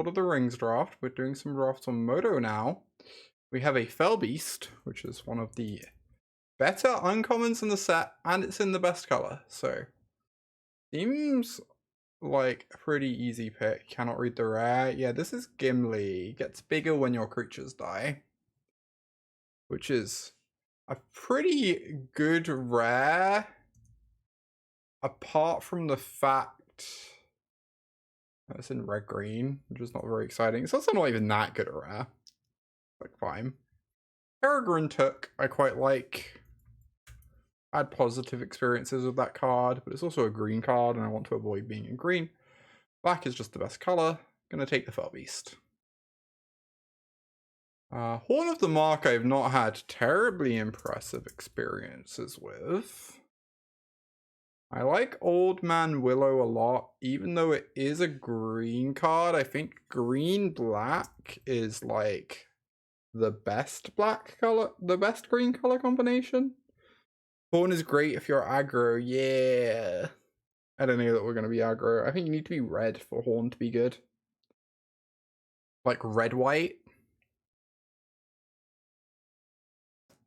Lord of the Rings draft. We're doing some drafts on Moto now. We have a Fell Beast, which is one of the better uncommons in the set, and it's in the best color. So, seems like a pretty easy pick. Cannot read the rare. Yeah, this is Gimli. Gets bigger when your creatures die, which is a pretty good rare. Apart from the fact it's in red green, which is not very exciting. It's also not even that good a rare. Like, fine. Peregrine Took, I quite like. I had positive experiences with that card, but it's also a green card, and I want to avoid being in green. Black is just the best color. Gonna take the Fell Beast. Horn of the Mark I've not had terribly impressive experiences with. I like Old Man Willow a lot, even though it is a green card. I think green-black is like the best black color, the best green color combination. Horn is great if you're aggro, yeah. I don't know that we're going to be aggro. I think you need to be red for Horn to be good. Like red-white.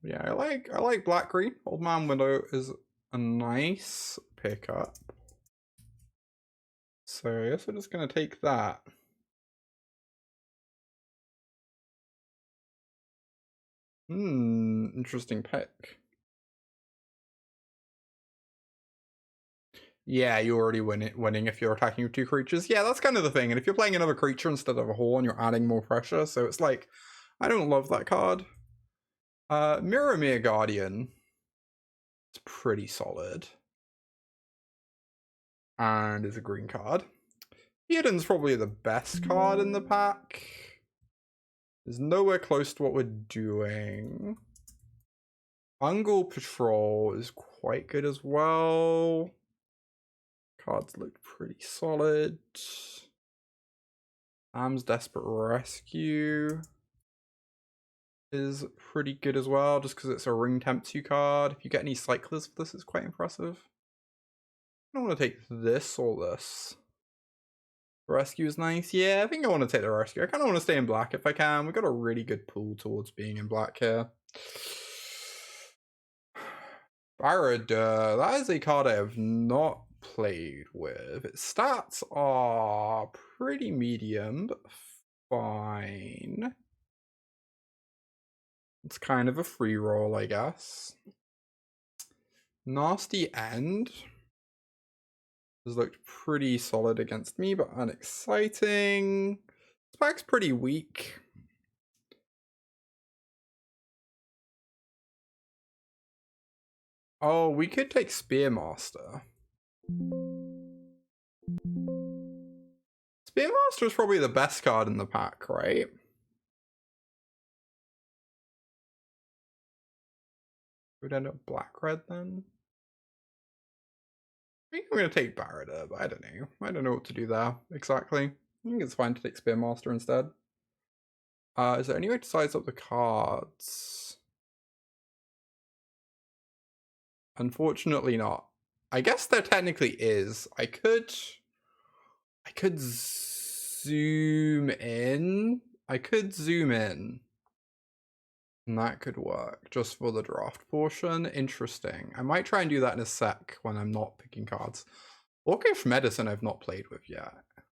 Yeah, I like black-green. Old Man Willow is a nice pickup. So I guess we're just going to take that. Interesting pick. Yeah, you already winning if you're attacking with two creatures. Yeah, that's kind of the thing. And if you're playing another creature instead of a Horn, you're adding more pressure. So it's like, I don't love that card. Mirror Guardian. It's pretty solid. And is a green card. Theoden's probably the best card in the pack. Is nowhere close to what we're doing. Ungol Patrol is quite good as well. Cards look pretty solid. Am's Desperate Rescue is pretty good as well, just because it's a Ring Tempts You card. If you get any cyclers for this, it's quite impressive. I don't want to take this or this. Rescue is nice. Yeah, I think I want to take the Rescue. I kind of want to stay in black if I can. We've got a really good pull towards being in black here. Barad, that is a card I have not played with. Its stats are pretty medium, but fine. It's kind of a free roll, I guess. Nasty End has looked pretty solid against me, but unexciting. This pack's pretty weak. Oh, we could take Spearmaster. Spearmaster is probably the best card in the pack, right? Would end up black-red then? I think I'm going to take Barada, but I don't know. I don't know what to do there exactly. I think it's fine to take Spearmaster instead. Is there any way to size up the cards? Unfortunately not. I guess there technically is. I could zoom in. And that could work just for the draft portion. Interesting. I might try and do that in a sec when I'm not picking cards. Orcish Medicine I've not played with yet.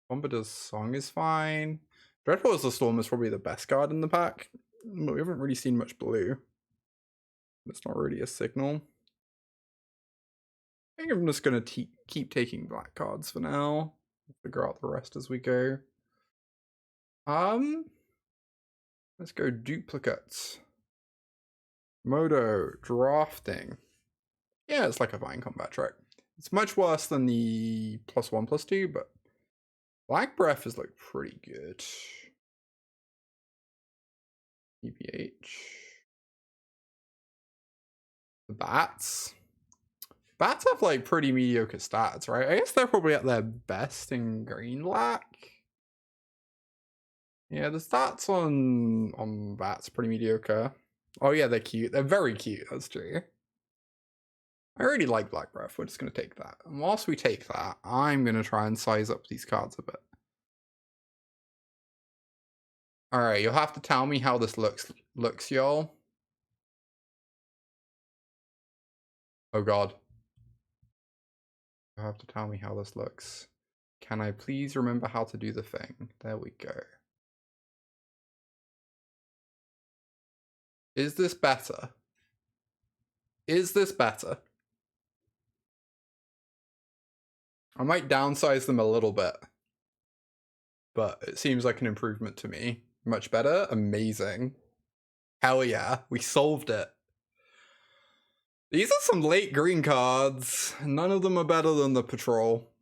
Bombadil's Song is fine. Dreadful as the Storm is probably the best card in the pack. But we haven't really seen much blue. It's not really a signal. I think I'm just going to keep taking black cards for now. Figure out the rest as we go. Let's go duplicates. Modo drafting. Yeah, it's like a Vine combat trick. It's much worse than the +1/+2, but Black Breath has looked pretty good. EBH. The Bats. Bats have like pretty mediocre stats, right? I guess they're probably at their best in green-black. Yeah, the stats on Bats pretty mediocre. Oh yeah, they're cute. They're very cute, that's true. I really like Black Breath. We're just going to take that. And whilst we take that, I'm going to try and size up these cards a bit. Alright, you'll have to tell me how this looks, y'all. Oh god. You'll have to tell me how this looks. Can I please remember how to do the thing? There we go. Is this better? Is this better? I might downsize them a little bit, but it seems like an improvement to me. Much better? Amazing. Hell yeah, we solved it. These are some late green cards. None of them are better than the patrol.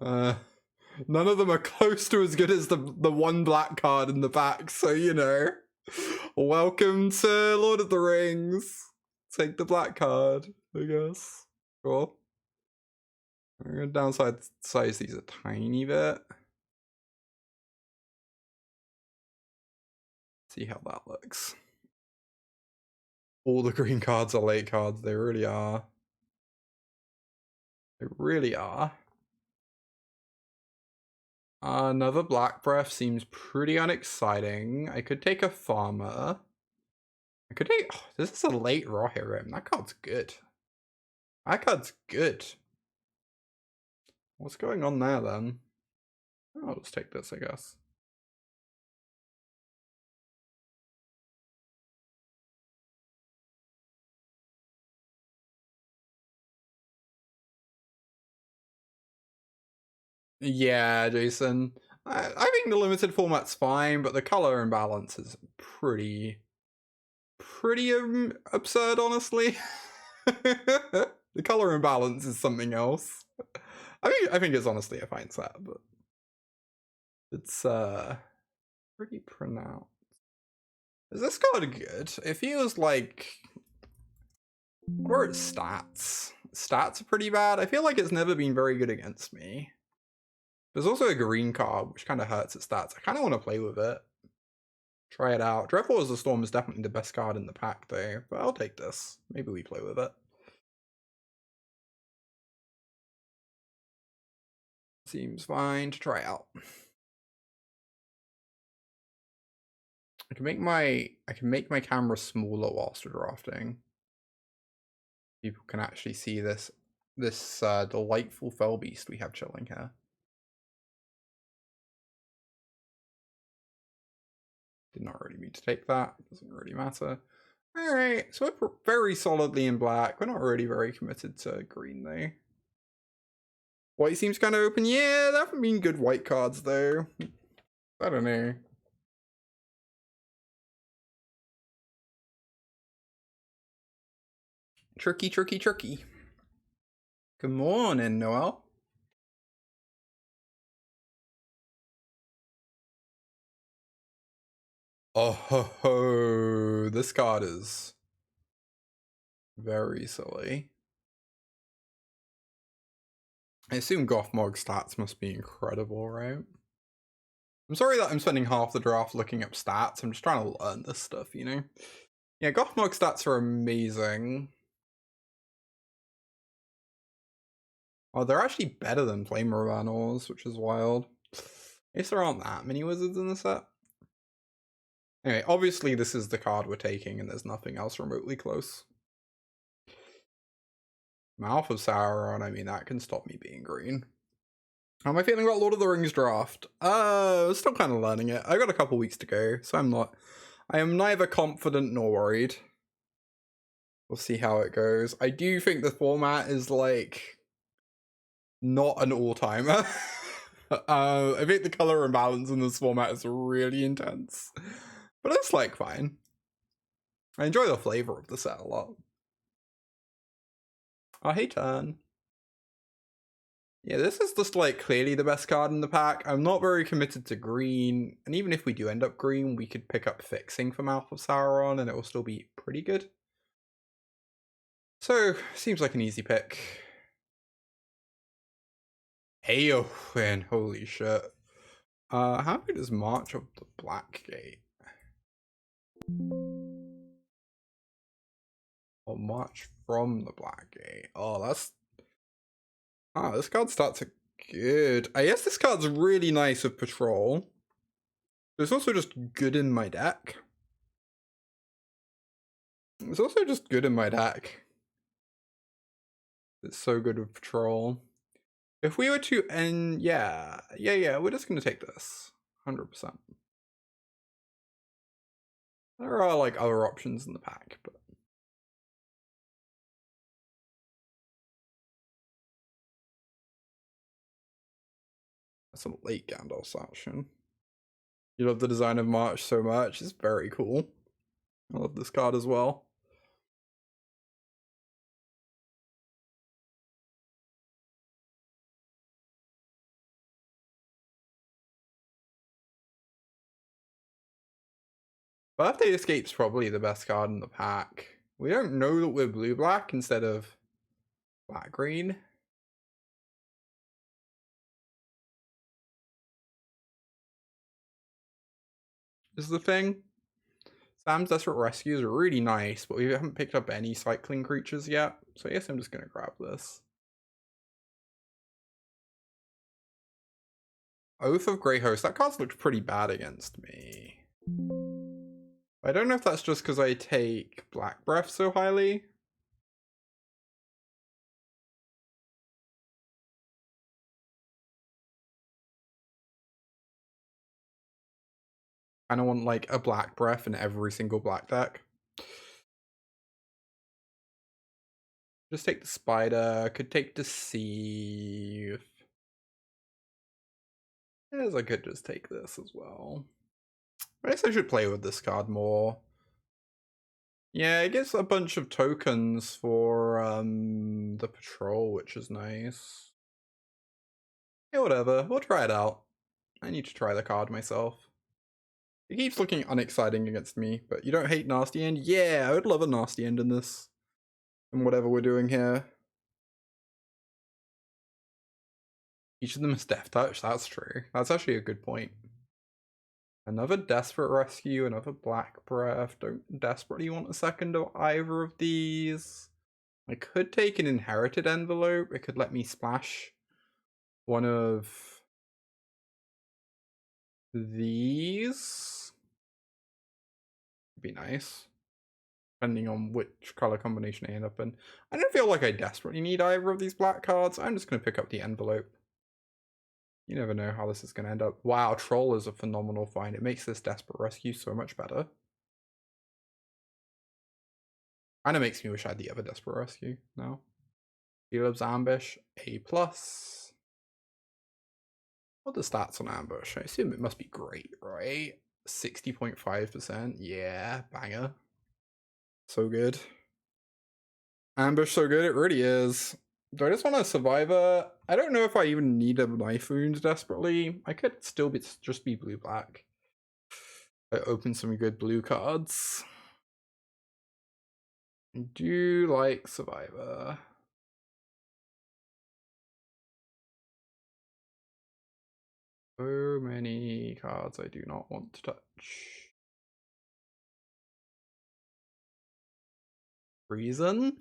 None of them are close to as good as the one black card in the back, so you know. Welcome to Lord of the Rings. Take the black card, I guess. Cool. I'm gonna downside size these a tiny bit. See how that looks. All the green cards are late cards, they really are. They really are. Another Black Breath seems pretty unexciting. I could take a Farmer. I could take... Oh, this is a late Raw Hero. That card's good. That card's good. What's going on there, then? I'll just take this, I guess. Yeah, Jason. I think the limited format's fine, but the color imbalance is pretty absurd, honestly. The color imbalance is something else. I think it's honestly a fine set, but it's pretty pronounced. Is this card good? It feels like... What are its stats? Stats are pretty bad. I feel like it's never been very good against me. There's also a green card, which kind of hurts its stats. I kind of want to play with it. Try it out. Dreadful as the Storm is definitely the best card in the pack, though. But I'll take this. Maybe we play with it. Seems fine to try out. I can make my camera smaller whilst we're drafting. People can actually see this delightful fell beast we have chilling here. Did not really mean to take that. Doesn't really matter. Alright, so we're very solidly in black. We're not really very committed to green, though. White seems kind of open. Yeah, there haven't been good white cards, though. I don't know. Tricky. Good morning, Noel. Oh ho ho, this card is very silly. I assume Gothmog stats must be incredible, right? I'm sorry that I'm spending half the draft looking up stats. I'm just trying to learn this stuff, you know? Yeah, Gothmog stats are amazing. Oh, they're actually better than Flame Uranors, which is wild. I guess there aren't that many wizards in the set. Anyway, obviously this is the card we're taking and there's nothing else remotely close. Mouth of Sauron, I mean, that can stop me being green. How am I feeling about Lord of the Rings draft? Still kind of learning it. I got a couple weeks to go, so I am neither confident nor worried. We'll see how it goes. I do think the format is like not an all-timer. I think the color imbalance in this format is really intense. But it's like fine. I enjoy the flavor of the set a lot. Oh, hey, turn. Yeah, this is just like clearly the best card in the pack. I'm not very committed to green, and even if we do end up green, we could pick up Fixing for Mouth of Sauron and it will still be pretty good. So, seems like an easy pick. Eowyn, holy shit. How good is March of the Black Gate? Or March from the Black Gate? Oh, that's... Ah, this card starts good. I guess this card's really nice with Patrol. It's also just good in my deck. It's also just good in my deck. It's so good with Patrol. If we were to end, yeah, we're just gonna take this, 100%. There are like other options in the pack, but that's a late Gandalf's action. You love the design of March so much, it's very cool. I love this card as well. Birthday Escape's probably the best card in the pack. We don't know that we're blue-black instead of black-green. Is the thing. Sam's Desperate Rescue is really nice, but we haven't picked up any cycling creatures yet, so I guess I'm just gonna grab this. Oath of Grey Host. That card's looked pretty bad against me. I don't know if that's just because I take Black Breath so highly. I don't want like a Black Breath in every single black deck. Just take the Spider. Could take Deceive. As I could just take this as well. I guess I should play with this card more. Yeah, it gets a bunch of tokens for the patrol, which is nice. Yeah, whatever. We'll try it out. I need to try the card myself. It keeps looking unexciting against me, but you don't hate Nasty End? Yeah, I would love a Nasty End in this. And whatever we're doing here. Each of them is Death Touch, that's true. That's actually a good point. Another Desperate Rescue, another Black Breath. Don't desperately want a second of either of these. I could take an Inherited Envelope. It could let me splash one of these. Be nice. Depending on which color combination I end up in. I don't feel like I desperately need either of these black cards. I'm just going to pick up the envelope. You never know how this is going to end up. Wow, Troll is a phenomenal find. It makes this Desperate Rescue so much better. Kinda makes me wish I had the other Desperate Rescue now. Caleb's Ambush, A+. What are the stats on Ambush? I assume it must be great, right? 60.5%. Yeah, banger. So good. Ambush so good, it really is. Do I just want a Survivor? I don't know if I even need a Knife Wound desperately. I could still just be blue-black. I open some good blue cards. I do like Survivor. So many cards I do not want to touch. Reason?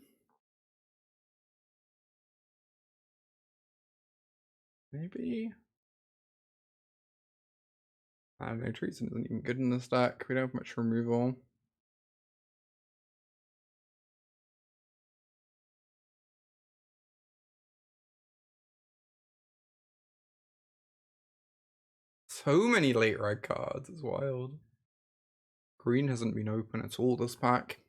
Maybe? I don't know, Treason isn't even good in this deck. We don't have much removal. So many late red cards, it's wild. Green hasn't been open at all this pack.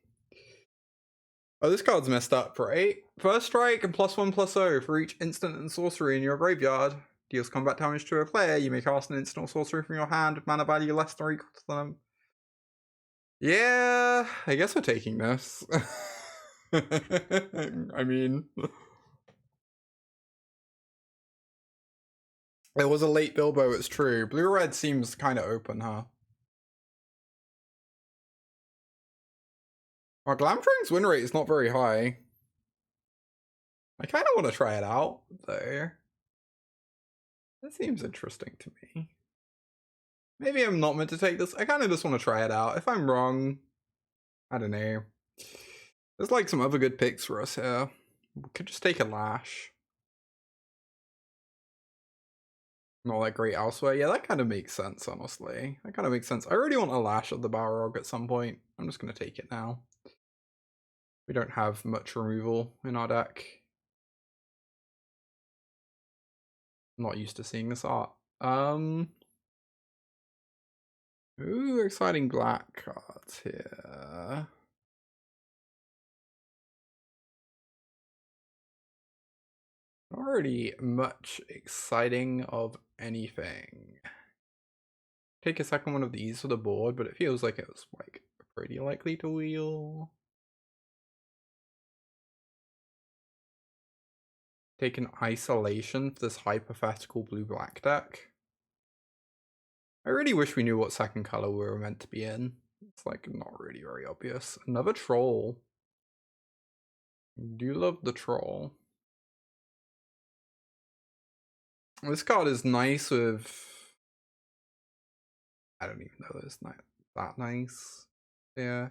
Oh, this card's messed up, right? First strike and +1/+0 for each instant and sorcery in your graveyard. Deals combat damage to a player. You may cast an instant or sorcery from your hand with mana value less than or equal to them. Yeah, I guess we're taking this. I mean, it was a late Bilbo, it's true. Blue-red seems kind of open, huh? Our Glamdring's win rate is not very high. I kind of want to try it out, though. That seems interesting to me. Maybe I'm not meant to take this. I kind of just want to try it out. If I'm wrong, I don't know. There's like some other good picks for us here. We could just take a Lash. Not that great elsewhere. Yeah, that kind of makes sense, honestly. That kind of makes sense. I really want a Lash of the Balrog at some point. I'm just going to take it now. We don't have much removal in our deck. I'm not used to seeing this art. Ooh, exciting black cards here. Not really much exciting of anything. Take a second one of these for the board, but it feels like it was like pretty likely to wheel. Take an isolation for this hypothetical blue-black deck. I really wish we knew what second color we were meant to be in. It's like not really very obvious. Another troll. I do love the troll. This card is nice with... I don't even know it's not that nice. Yeah.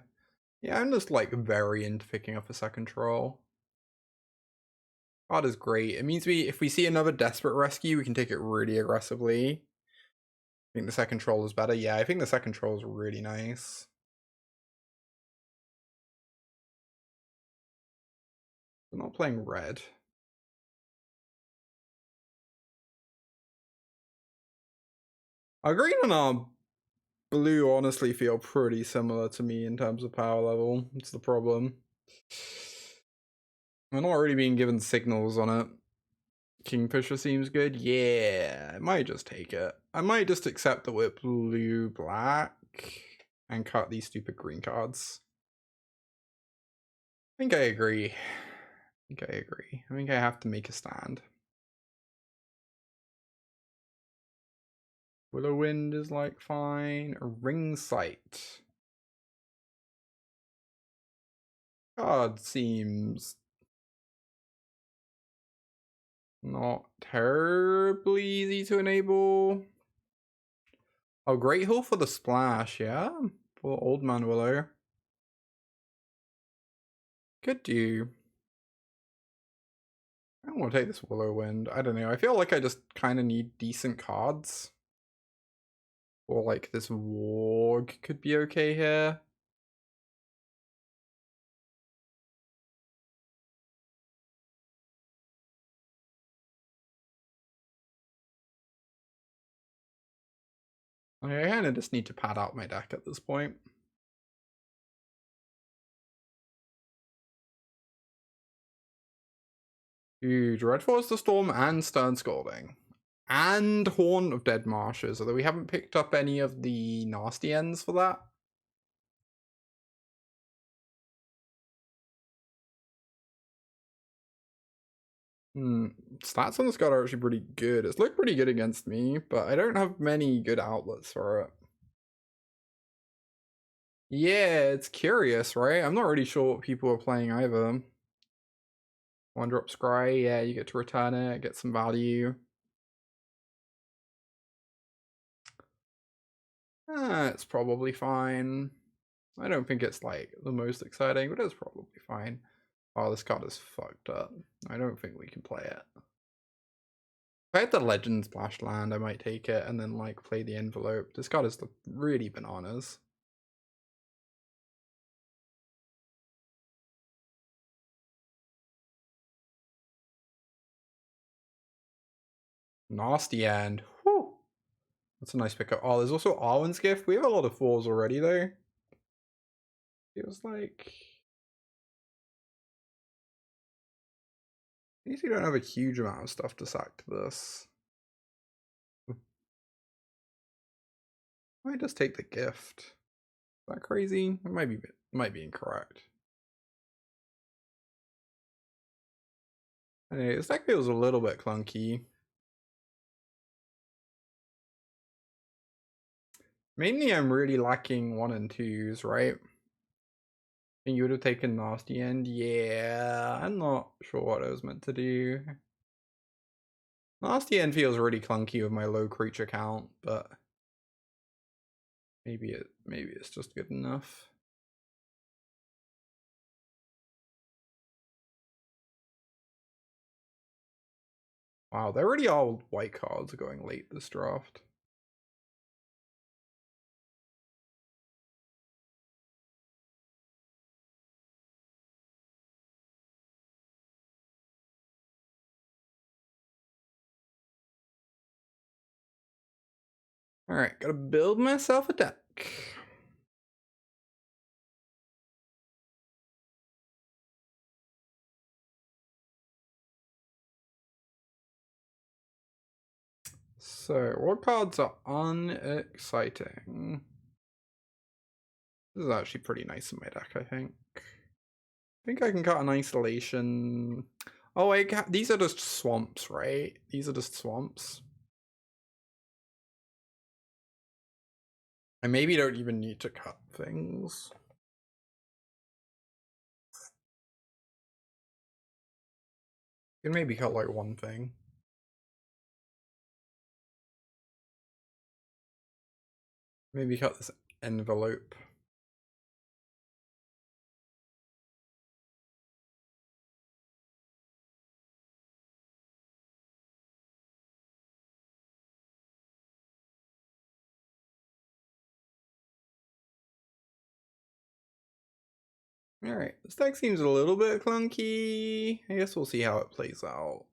Yeah, I'm just like very into picking up a second troll. Card is great. It means if we see another desperate rescue, we can take it really aggressively. I think the second troll is better. Yeah, I think the second troll is really nice. We're not playing red. Our green and our blue honestly feel pretty similar to me in terms of power level. It's the problem. We're not really being given signals on it. Kingfisher seems good. Yeah, I might just take it. I might just accept that we're blue-black and cut these stupid green cards. I think I agree. I think I have to make a stand. Willow Wind is like fine. Ring Sight. Card seems not terribly easy to enable. Oh, Great Hill for the splash, yeah? For Old Man Willow. Could do. I don't want to take this Willow Wind. I don't know. I feel like I just kind of need decent cards. Or like this Warg could be okay here. I kind of just need to pad out my deck at this point. Huge. Red Forest the Storm and Stern Scolding. And Horn of Dead Marshes, although we haven't picked up any of the nasty ends for that. Stats on this card are actually pretty good. It's looked pretty good against me, but I don't have many good outlets for it. Yeah, it's curious, right? I'm not really sure what people are playing either. One drop scry, yeah, you get to return it, get some value. It's probably fine. I don't think it's like the most exciting, but it's probably fine. Oh, this card is fucked up. I don't think we can play it. If I had the Legend Splash land, I might take it and then like play the envelope. This card is really bananas. Nasty end. Whew. That's a nice pickup. Oh, there's also Arwen's Gift. We have a lot of 4s already though. Feels like... At least we don't have a huge amount of stuff to sack to this. I might just take the gift. Is that crazy? It might be incorrect. Anyway, this deck feels a little bit clunky. Mainly I'm really lacking 1 and 2s, right? And you would have taken Nasty End? Yeah, I'm not sure what I was meant to do. Nasty End feels really clunky with my low creature count, but maybe it's just good enough. Wow, there really are white cards going late this draft. Alright, gotta build myself a deck. So, what cards are unexciting? This is actually pretty nice in my deck, I think. I think I can cut an isolation. Oh, wait, these are just swamps, right? These are just swamps. I maybe don't even need to cut things. You can maybe cut like one thing. Maybe cut this envelope. Alright, this deck seems a little bit clunky. I guess we'll see how it plays out.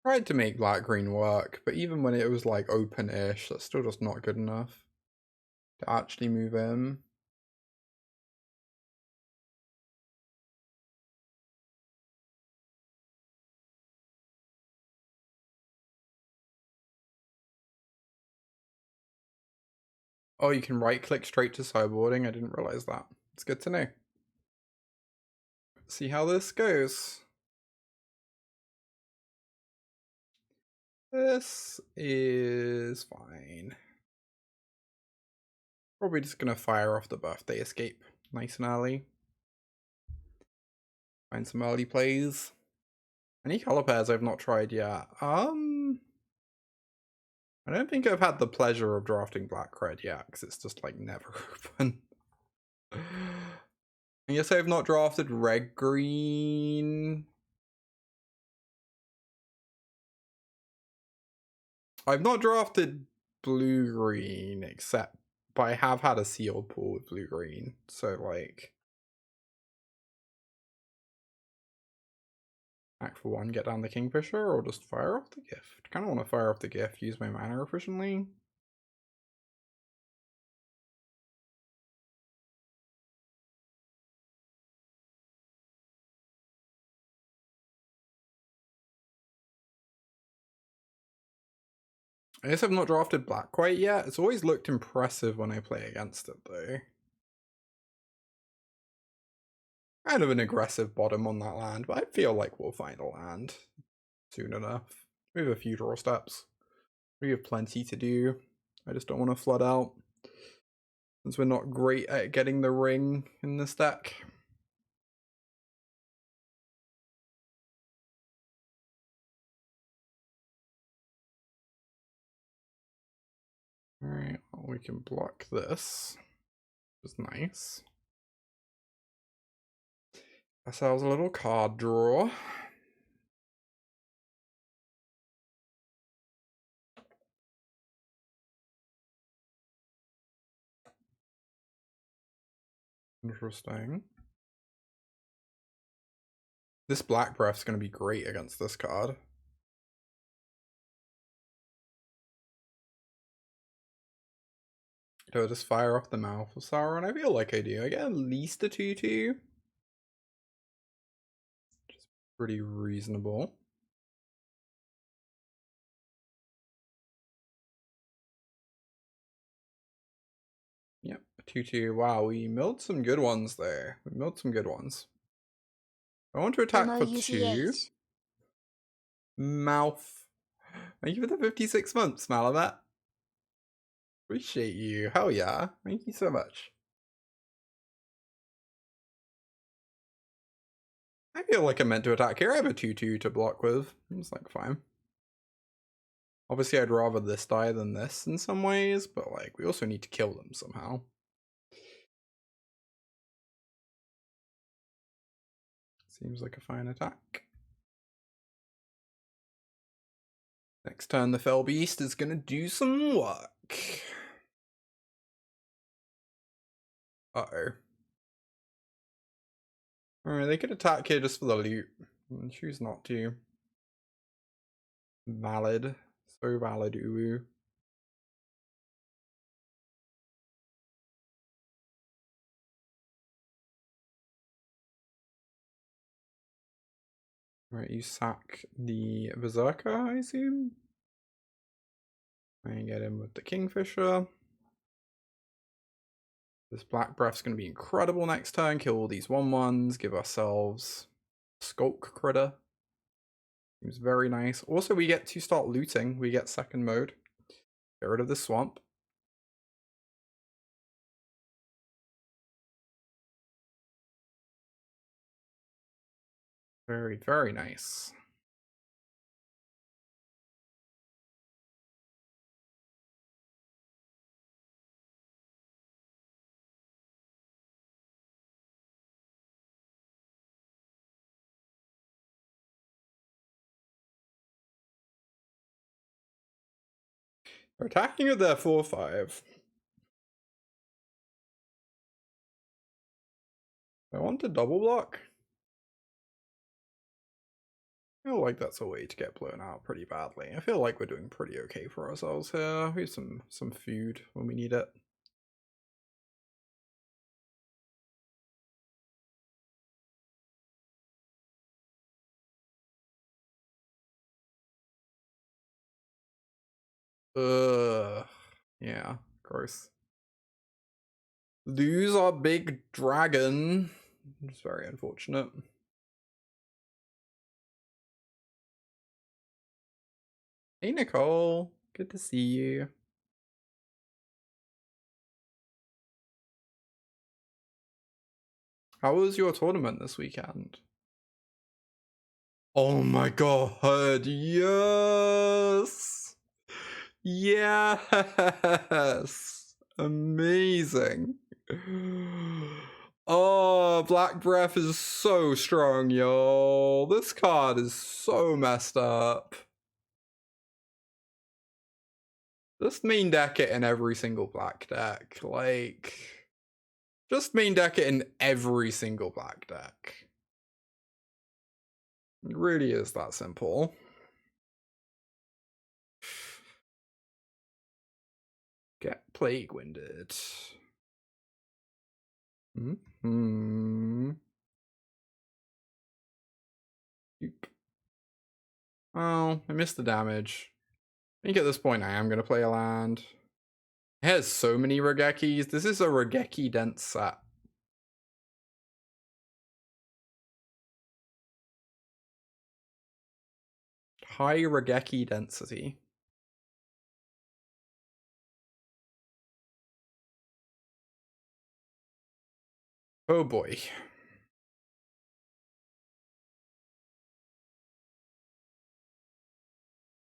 Tried to make black-green work, but even when it was like open-ish, that's still just not good enough to actually move in. Oh, you can right-click straight to sideboarding? I didn't realize that. It's good to know. See how this goes. This is fine. Probably just gonna fire off the birthday escape nice and early. Find some early plays. Any color pairs I've not tried yet? I don't think I've had the pleasure of drafting black red yet, because it's just like never open. I guess I've not drafted red green. I've not drafted blue green, except, but I have had a sealed pool with blue green, so like. Act for one, get down the Kingfisher, or just fire off the gift? Kind of want to fire off the gift, use my mana efficiently. I guess I've not drafted black quite yet. It's always looked impressive when I play against it, though. Kind of an aggressive bottom on that land, but I feel like we'll find a land soon enough. We have a few draw steps. We have plenty to do. I just don't want to flood out, since we're not great at getting the ring in this deck. Alright, well, we can block this, which is nice. Ourselves a little card draw. Interesting. This Black Breath's going to be great against this card. Do I just fire off the Mouth of Sauron? I feel like I do. I get at least a 2/2. Which is pretty reasonable. Yep, a 2/2. Wow, we milled some good ones there. We milled some good ones. I want to attack for 2. Mouth. Thank you for the 56 months, Malamet. Appreciate you. Hell yeah. Thank you so much. I feel like I'm meant to attack here. I have a 2/2 to block with. It's like fine. Obviously, I'd rather this die than this in some ways, but like we also need to kill them somehow. Seems like a fine attack. Next turn, the Fell Beast is gonna do some work. Uh-oh. Alright, they could attack here just for the loot. Choose not to. Valid. So valid, uwu. Right, you sack the Berserker, I assume? And get in with the Kingfisher. This Black Breath's going to be incredible next turn. Kill all these 1/1s. Give ourselves Skulk Critter. Seems very nice. Also, we get to start looting. We get second mode. Get rid of the swamp. Very, very nice. They're attacking with their 4/5. I want to double block. I feel like that's a way to get blown out pretty badly. I feel like we're doing pretty okay for ourselves here. We have some food when we need it. Ugh. Yeah, gross. Lose our big dragon. It's very unfortunate. Hey, Nicole. Good to see you. How was your tournament this weekend? Oh my god, yes! Yes! Amazing. Oh, Black Breath is so strong, y'all. This card is so messed up. Just main deck it in every single black deck. Like, just main deck it in every single black deck. It really is that simple. Get Plague Winded. Oh, I missed the damage. I think at this point I am going to play a land. It has so many Regekis. This is a Regeki dense set. High Regeki density. Oh boy.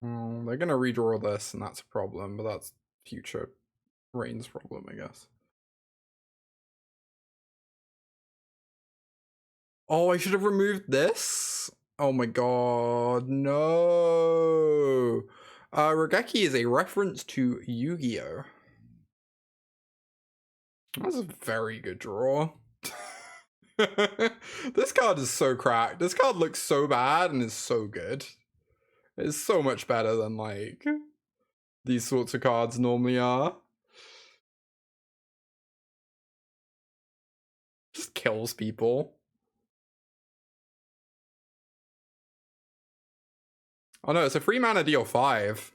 Well, they're going to redraw this, and that's a problem, but that's future Rain's problem, I guess. Oh, I should have removed this? Oh my god, no. Regeki is a reference to Yu-Gi-Oh! That's a very good draw. This card is so cracked. This card looks so bad and is so good. It's so much better than, like, these sorts of cards normally are. Just kills people. Oh no, it's a 3-mana deal 5.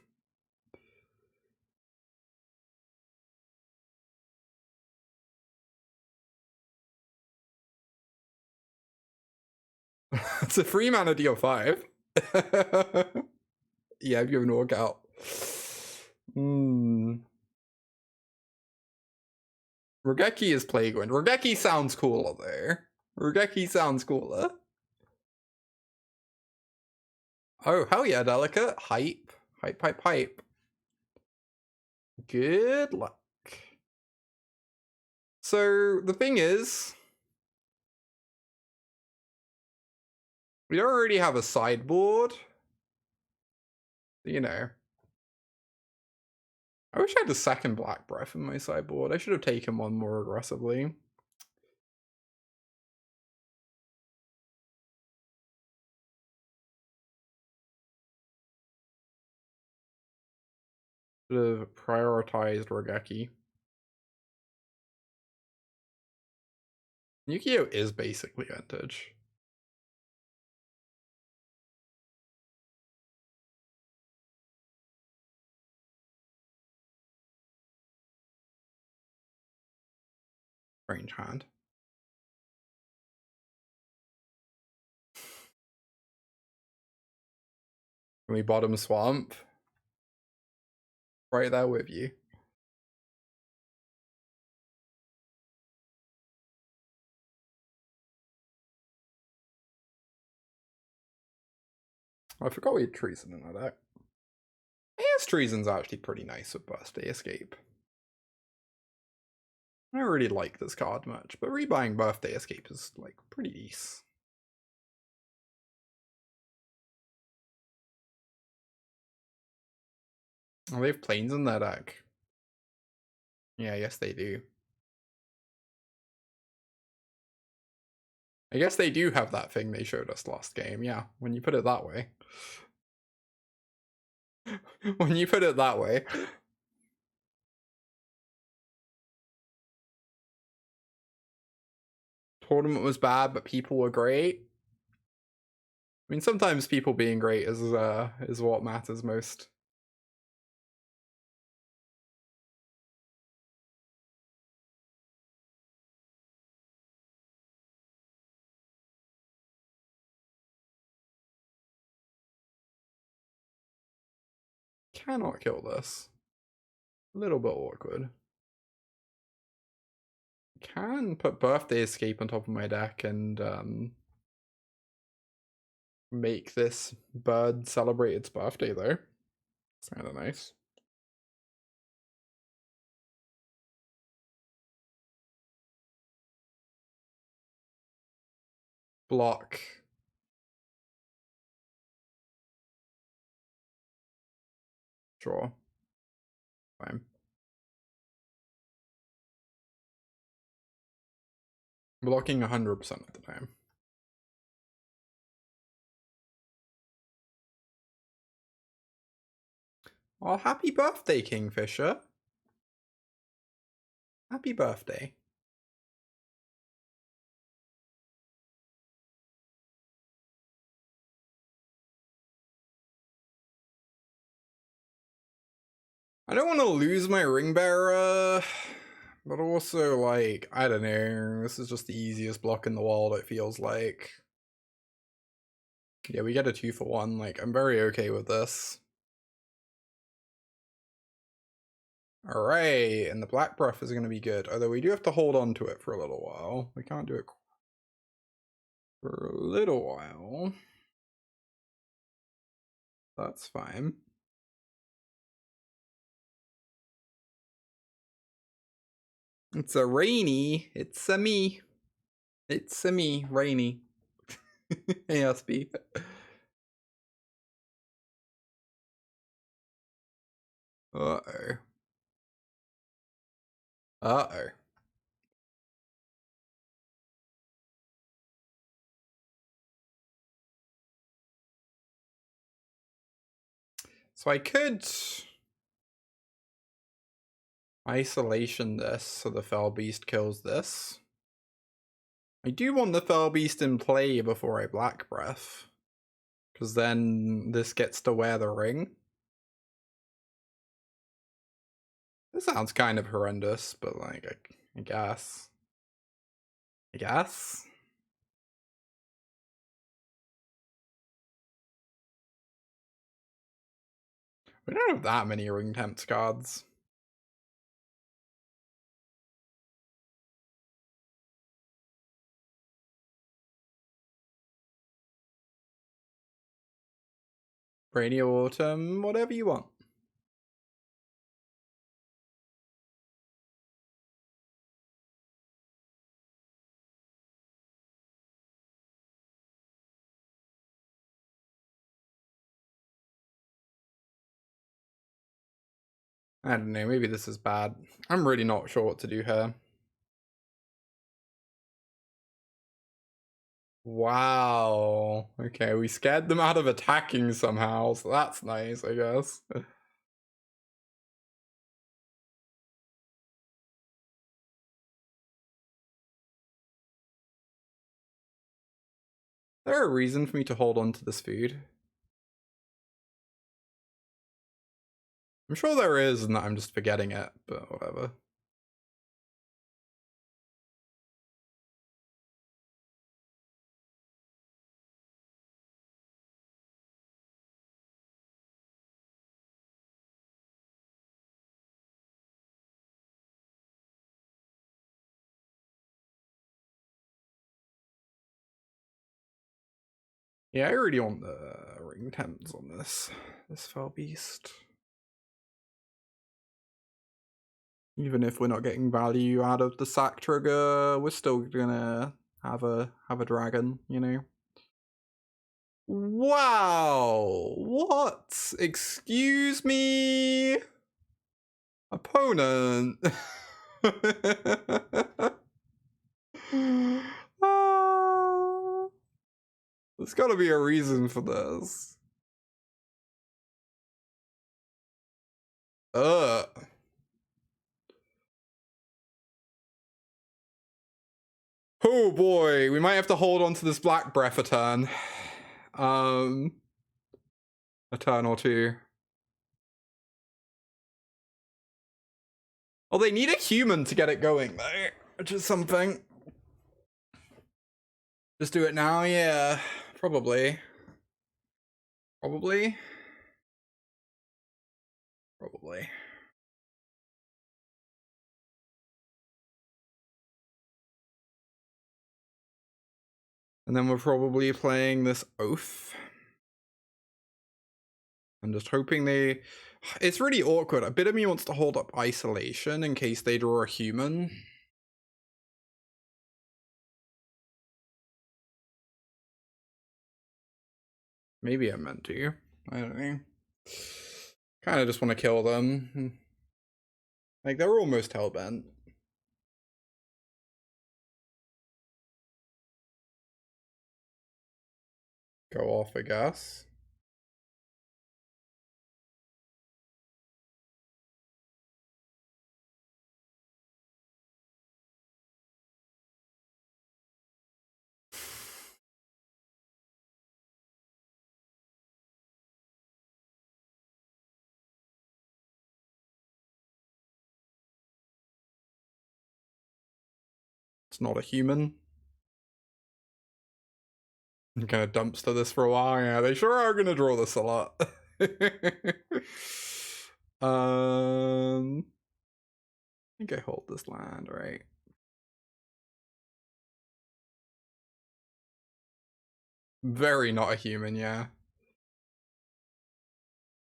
It's a 3-mana deal 5. Yeah, if you have an walkout. Regeki is Plague Wind. Regeki sounds cooler there. Regeki sounds cooler. Oh, hell yeah, Delicate. Hype. Hype, hype, hype. Good luck. So, the thing is, We don't already have a sideboard. You know. I wish I had a second Black Breath in my sideboard. I should have taken one more aggressively. Should have prioritized Regeki. Yu-Gi-Oh! Is basically vintage. Strange hand. Can we bottom swamp? Right there with you. I forgot we had Treason in our deck. Yes, Treason's actually pretty nice with Birthday Escape. I don't really like this card much, but rebuying Birthday Escape is like pretty decent. Oh, they have planes in their deck. Yeah, yes they do. I guess they do have that thing they showed us last game, yeah, when you put it that way. When you put it that way. Tournament was bad, but people were great. I mean, sometimes people being great is what matters most. Cannot kill this. A little bit awkward. Can put Birthday Escape on top of my deck and make this bird celebrate its birthday though. It's kind of nice. Block. Sure. Fine. Blocking 100% of the time. Oh, happy birthday, Kingfisher. Happy birthday. I don't want to lose my ring bearer, but also, like, I don't know. This is just the easiest block in the world, it feels like. Yeah, we get a 2-for-1. Like, I'm very okay with this. Alright, and the Black Breath is going to be good. Although we do have to hold on to it for a little while. We can't do it for a little while. That's fine. It's a rainy. It's a me. It's a me. Rainy. ASB. Uh-oh. Uh-oh. So I could isolation this so the Fell Beast kills this. I do want the Fell Beast in play before I Black Breath, because then this gets to wear the ring. This sounds kind of horrendous, but like, I guess. I guess? We don't have that many ring temps cards. Rainy Autumn, whatever you want. I don't know, maybe this is bad. I'm really not sure what to do here. Wow. Okay, we scared them out of attacking somehow, so that's nice, I guess. Is there a reason for me to hold on to this food? I'm sure there is, and that I'm just forgetting it, but whatever. Yeah, I really want the ring temps on this fell beast. Even if we're not getting value out of the sack trigger, we're still gonna have a dragon, you know? Wow! What? Excuse me? Opponent? Ah, there's gotta be a reason for this. Ugh. Oh boy, we might have to hold on to this black breath a turn. A turn or two. Oh, they need a human to get it going though, which is something. Just do it now, yeah. Probably. Probably. Probably. And then we're probably playing this Oath. I'm just hoping they... It's really awkward. A bit of me wants to hold up Isolation in case they draw a human. Maybe I'm meant to. I don't know. Kind of just want to kill them. Like, they're almost hellbent. Go off, I guess. It's not a human. I'm gonna dumpster this for a while. Yeah, they sure are gonna draw this a lot. I think I hold this land, right? Very not a human, yeah.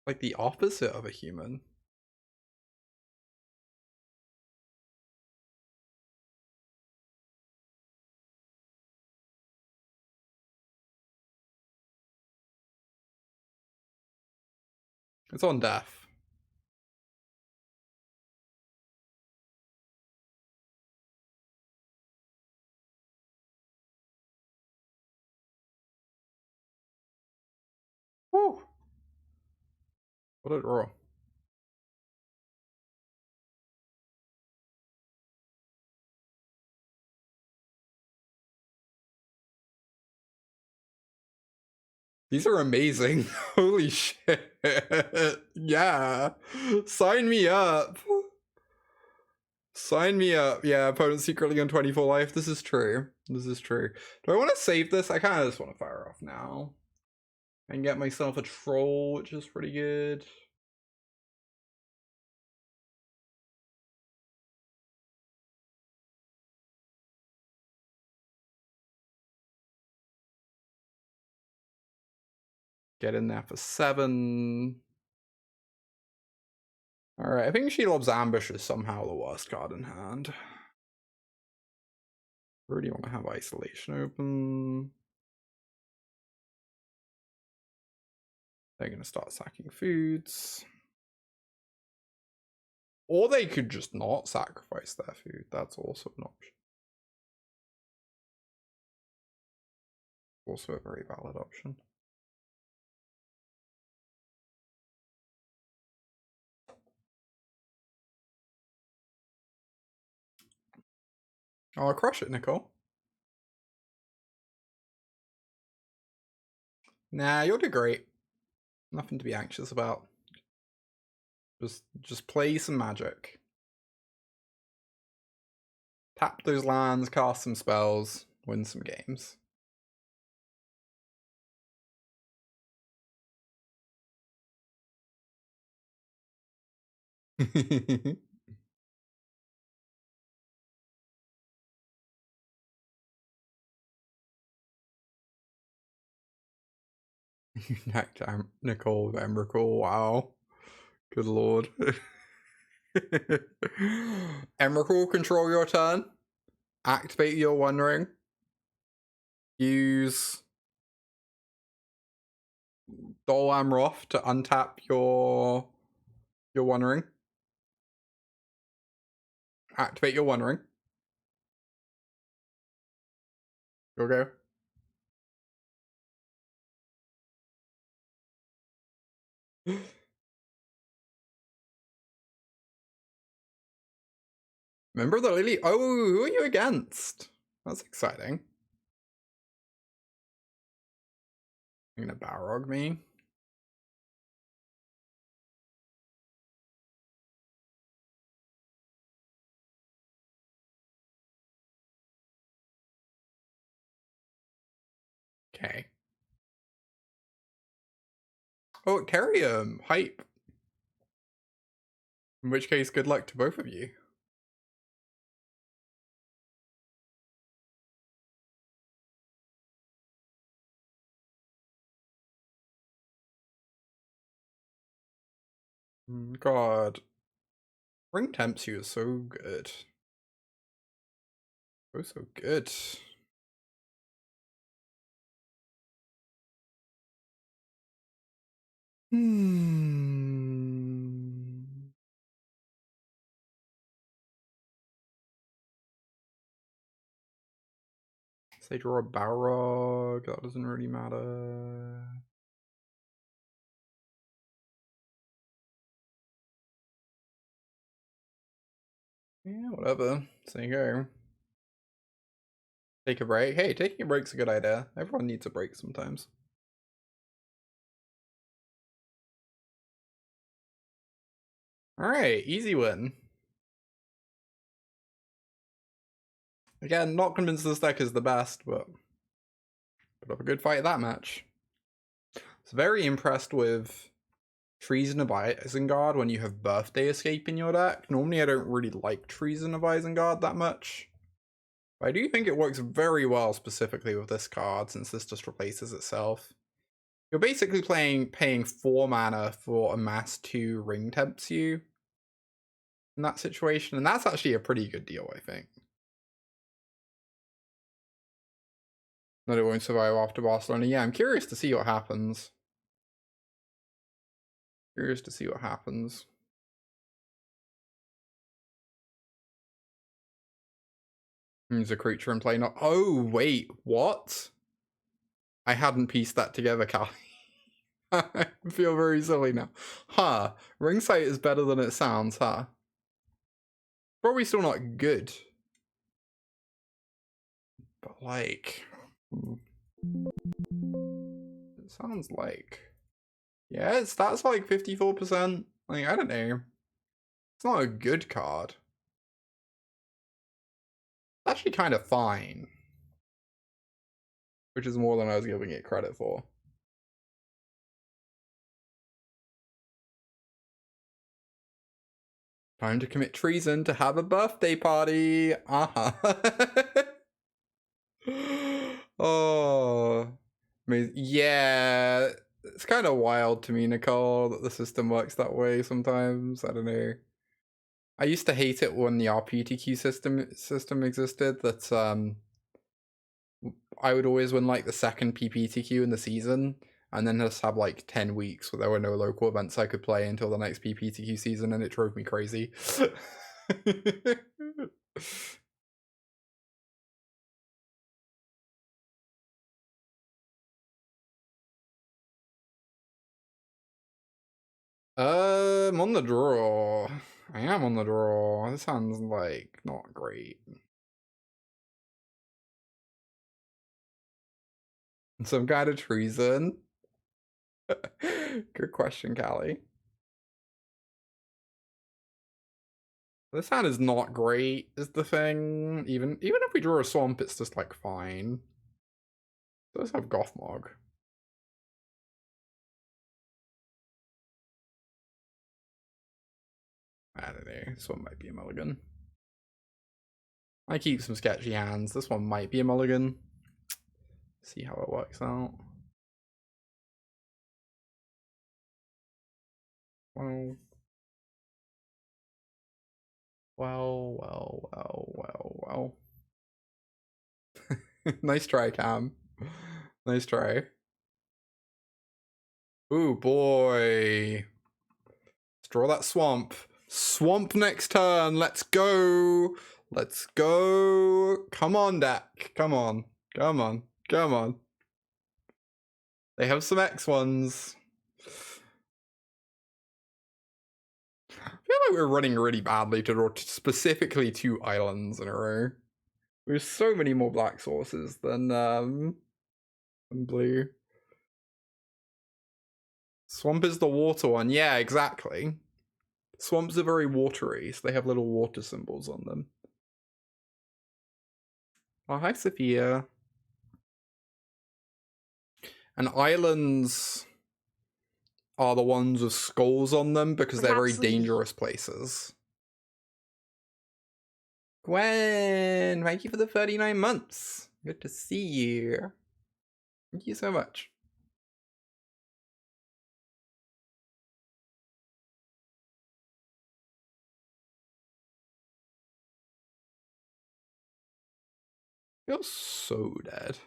Like the opposite of a human. It's on death. Woo! What a draw. These are amazing. Holy shit. Yeah. Sign me up. Sign me up. Yeah, opponent secretly on 24 life. This is true. This is true. Do I want to save this? I kind of just want to fire off now. And get myself a troll, which is pretty good. Get in there for 7. Alright, I think She Loves Ambush is somehow the worst card in hand. Really want to have Isolation open. They're going to start sacking foods. Or they could just not sacrifice their food. That's also an option. Also a very valid option. Oh, I'll crush it, Nicole. Nah, you'll do great. Nothing to be anxious about. Just play some Magic. Tap those lands, cast some spells, win some games. Next time, Nicole Emrakul, wow. Good lord. Emrakul, control your turn. Activate your One Ring. Use Dol Amroth to untap your One Ring. Activate your One Ring. Go. Remember the Lily? Oh, who are you against? That's exciting. You're gonna Balrog me? Okay. Oh, Terrium, hype. In which case, good luck to both of you. God. Ring Temps you is so good. So good. Say draw a Balrog, that doesn't really matter. Yeah, whatever. So you go. Take a break. Hey, taking a break's a good idea. Everyone needs a break sometimes. Alright, easy win. Again, not convinced this deck is the best, but put up a good fight at that match. So very impressed with Treason of Isengard when you have Birthday Escape in your deck. Normally I don't really like Treason of Isengard that much. But I do think it works very well specifically with this card, since this just replaces itself. You're basically paying 4 mana for a mass 2 Ring Temps you in that situation, and that's actually a pretty good deal, I think. That it won't survive after Barcelona. Yeah, I'm curious to see what happens. Curious to see what happens. There's a creature in play. Not. Oh wait, what? I hadn't pieced that together, Callie. I feel very silly now. Huh. Ringsight is better than it sounds, huh? Probably still not good. But like... It sounds like... Yeah, its stats like 54%. Like, I don't know. It's not a good card. It's actually kind of fine. Which is more than I was giving it credit for. Time to commit treason to have a birthday party. Oh. Yeah. It's kind of wild to me, Nicole, that the system works that way sometimes. I don't know. I used to hate it when the RPTQ system existed, that I would always win like the second PPTQ in the season, and then just have like 10 weeks where there were no local events I could play until the next PPTQ season, and it drove me crazy. I'm on the draw. I am on the draw. This sounds like not great. Some kind of treason. Good question, Callie. This hand is not great, is the thing. Even if we draw a swamp, it's just like fine. It does have Gothmog. I don't know. This one might be a mulligan. I keep some sketchy hands. This one might be a mulligan. See how it works out. Well. Nice try, Cam. Nice try. Ooh, boy. Let's draw that swamp. Swamp next turn. Let's go. Let's go. Come on, deck. Come on. Come on. Come on. They have some X ones. I feel like we're running really badly to draw specifically 2 islands in a row. There's so many more black sources than blue. Swamp is the water one. Yeah, exactly. Swamps are very watery, so they have little water symbols on them. Oh, hi, Sophia. And islands are the ones with skulls on them because they're very dangerous places. Gwen, thank you for the 39 months. Good to see you. Thank you so much. I feel so dead.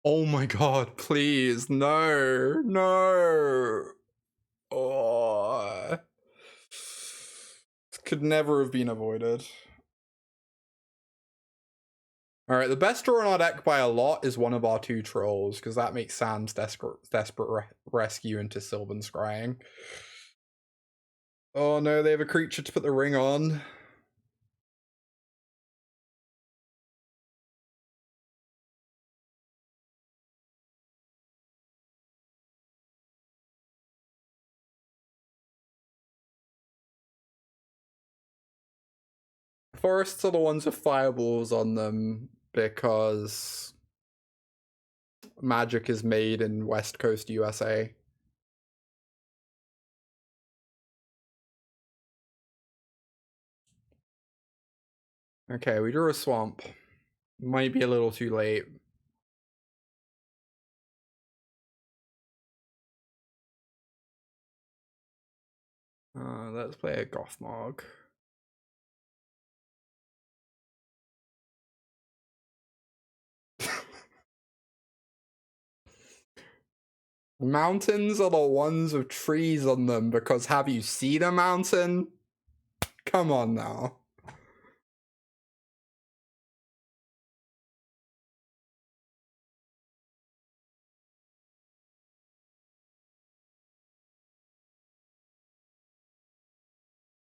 Oh my god, please, no, no. Oh. This could never have been avoided. Alright, the best draw in our deck by a lot is one of our 2 trolls, because that makes Sam's desperate rescue into Sylvan Scrying. Oh no, they have a creature to put the ring on. Forests are the ones with fireballs on them because Magic is made in West Coast USA. Okay, we drew a swamp. Might be a little too late. Let's play a Gothmog. Mountains are the ones with trees on them because have you seen a mountain? Come on now.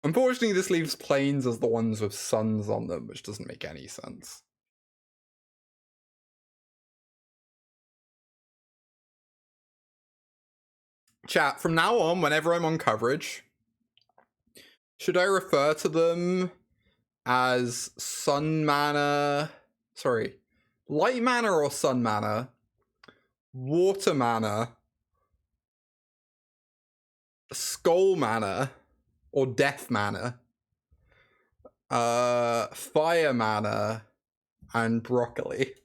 Unfortunately, this leaves plains as the ones with suns on them, which doesn't make any sense. Chat, from now on, whenever I'm on coverage, should I refer to them as sun mana? Sorry, light mana or sun mana? Water mana? Skull mana? Or death mana? Fire mana? And broccoli.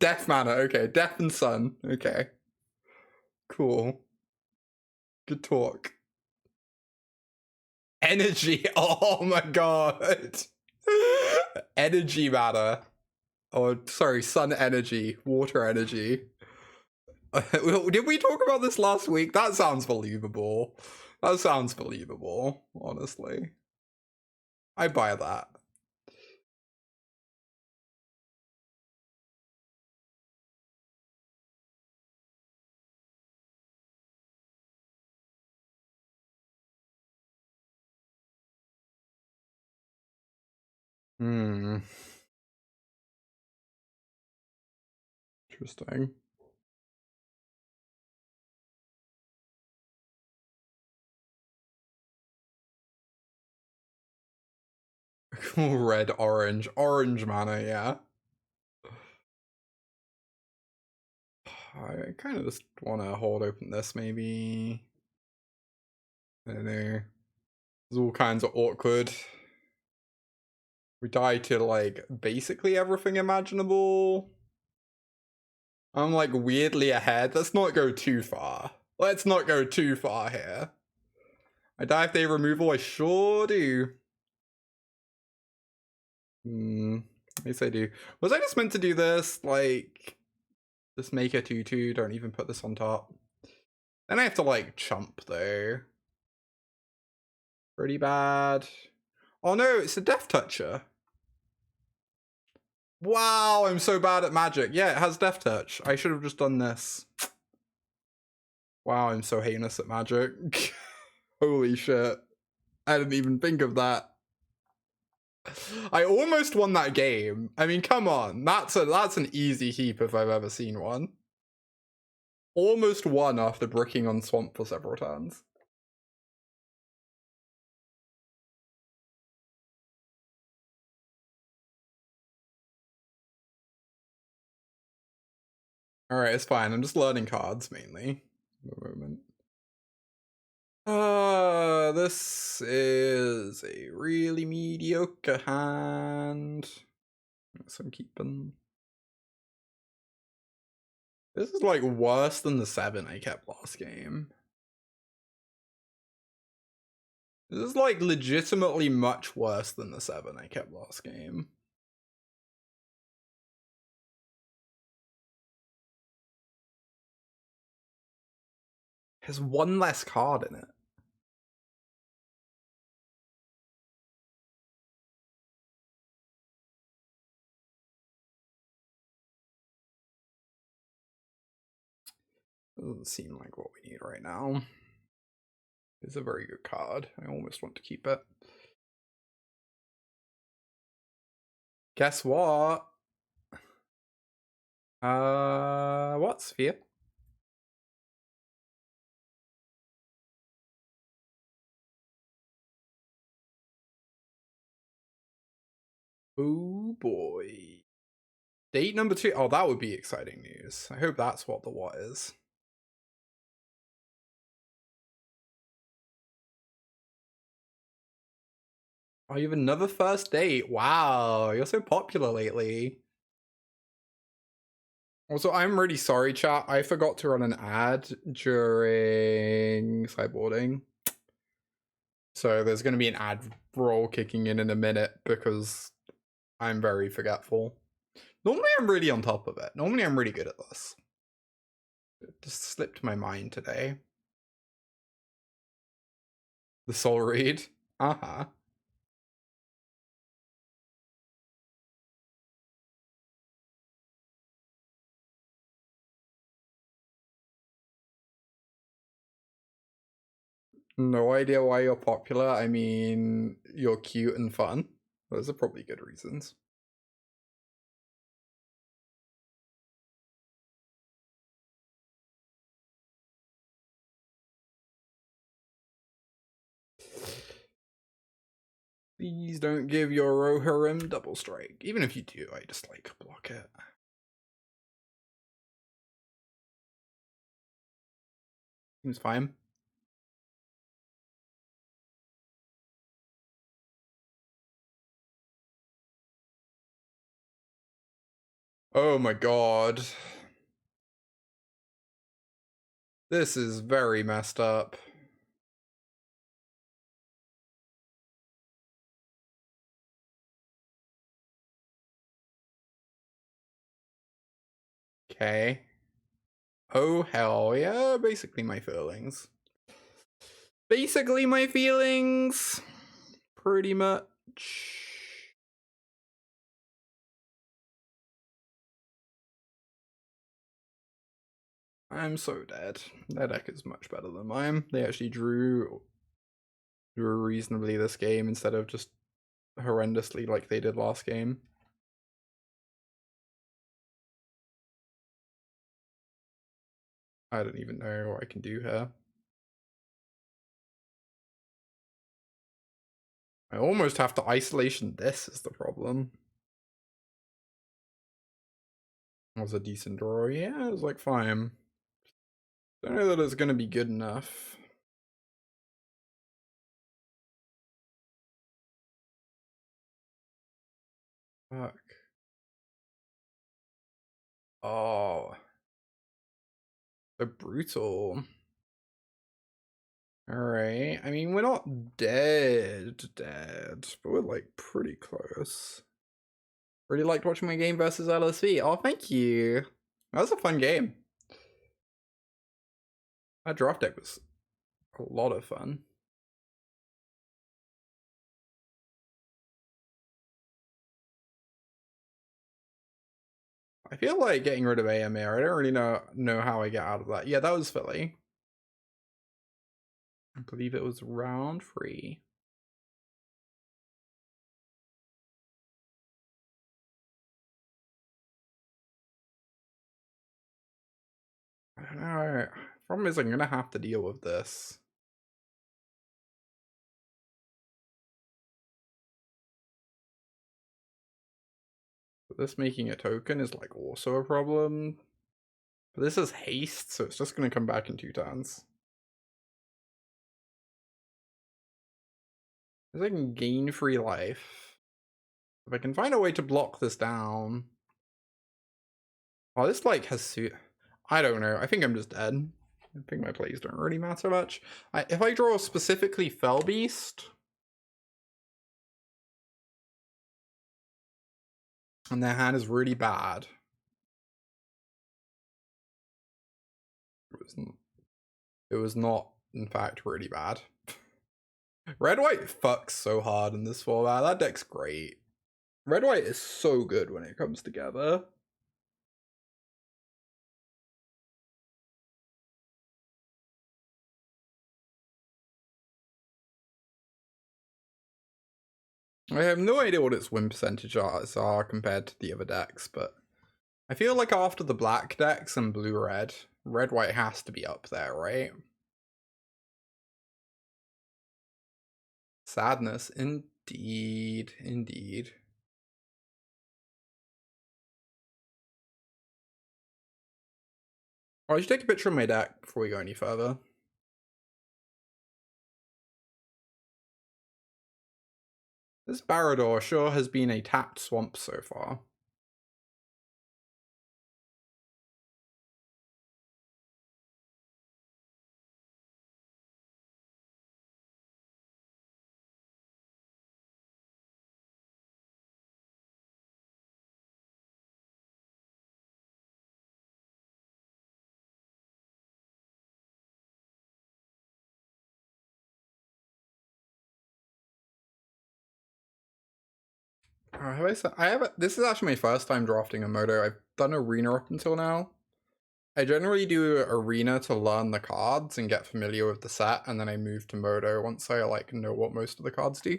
Death mana, okay. Death and sun, okay. Cool. Good talk. Energy, oh my god. Energy mana. Oh, sorry, sun energy, water energy. Did we talk about this last week? That sounds believable. That sounds believable, honestly. I buy that. Hmm. Interesting. Red, orange. Orange mana, yeah. I kind of just want to hold open this, maybe. I don't know. There's all kinds of awkward. We die to, like, basically everything imaginable. I'm, like, weirdly ahead. Let's not go too far. Let's not go too far here. I die if they removal, I sure do. At least I do. Was I just meant to do this? Like, just make a 2/2, don't even put this on top. Then I have to, like, chump, though. Pretty bad. Oh no, it's a Death Toucher. Wow, I'm so bad at magic. Yeah, it has Death Touch. I should have just done this. Wow, I'm so heinous at magic. Holy shit. I didn't even think of that. I almost won that game. I mean, come on. That's an easy heap if I've ever seen one. Almost won after bricking on Swamp for several turns. Alright, it's fine. I'm just learning cards, mainly. At the moment. This is a really mediocre hand. So I'm keeping. This is like worse than the 7 I kept last game. This is like legitimately much worse than the 7 I kept last game. Has one less card in it. Doesn't seem like what we need right now. It's a very good card. I almost want to keep it. Guess what? What? Sphere? Oh boy. Date number 2. Oh, that would be exciting news. I hope that's what the what is. Oh, you have another first date. Wow, you're so popular lately. Also, I'm really sorry, chat. I forgot to run an ad during sideboarding. So there's going to be an ad roll kicking in a minute because I'm very forgetful. Normally I'm really on top of it. Normally I'm really good at this. It just slipped my mind today. The soul read. Uh-huh. No idea why you're popular. I mean, you're cute and fun. Those are probably good reasons. Please don't give your Rohirrim double strike. Even if you do, I just like block it. Seems fine. Oh my god. This is very messed up. Okay. Oh, hell yeah. Basically my feelings. Basically my feelings. Pretty much. I'm so dead. Their deck is much better than mine. They actually drew reasonably this game instead of just horrendously like they did last game. I don't even know what I can do here. I almost have to isolation this is the problem. That was a decent draw. Yeah, it was like fine. Don't know that it's gonna be good enough. Fuck. Oh. So brutal. Alright. I mean, we're not dead, but we're like pretty close. Really liked watching my game versus LSV. Oh, thank you. That was a fun game. That draft deck was a lot of fun. I feel like getting rid of AMR. I don't really know how I get out of that. Yeah, that was Philly. I believe it was round 3. I don't know. Problem is I'm gonna have to deal with this. But this making a token is like also a problem. But this is haste, so it's just gonna come back in 2 turns. I can gain free life. If I can find a way to block this down. Oh, this like has I don't know. I think I'm just dead. I think my plays don't really matter much. If I draw specifically Fell Beast, and their hand is really bad. It was not, in fact, really bad. Red-white fucks so hard in this format. That deck's great. Red-white is so good when it comes together. I have no idea what its win percentages are compared to the other decks, but I feel like after the black decks and blue-red, red-white has to be up there, right? Sadness, indeed, indeed. I should take a picture of my deck before we go any further. This Barador sure has been a tapped swamp so far. This is actually my first time drafting a moto. I've done arena up until now. I generally do arena to learn the cards and get familiar with the set, and then I move to moto once I like know what most of the cards do.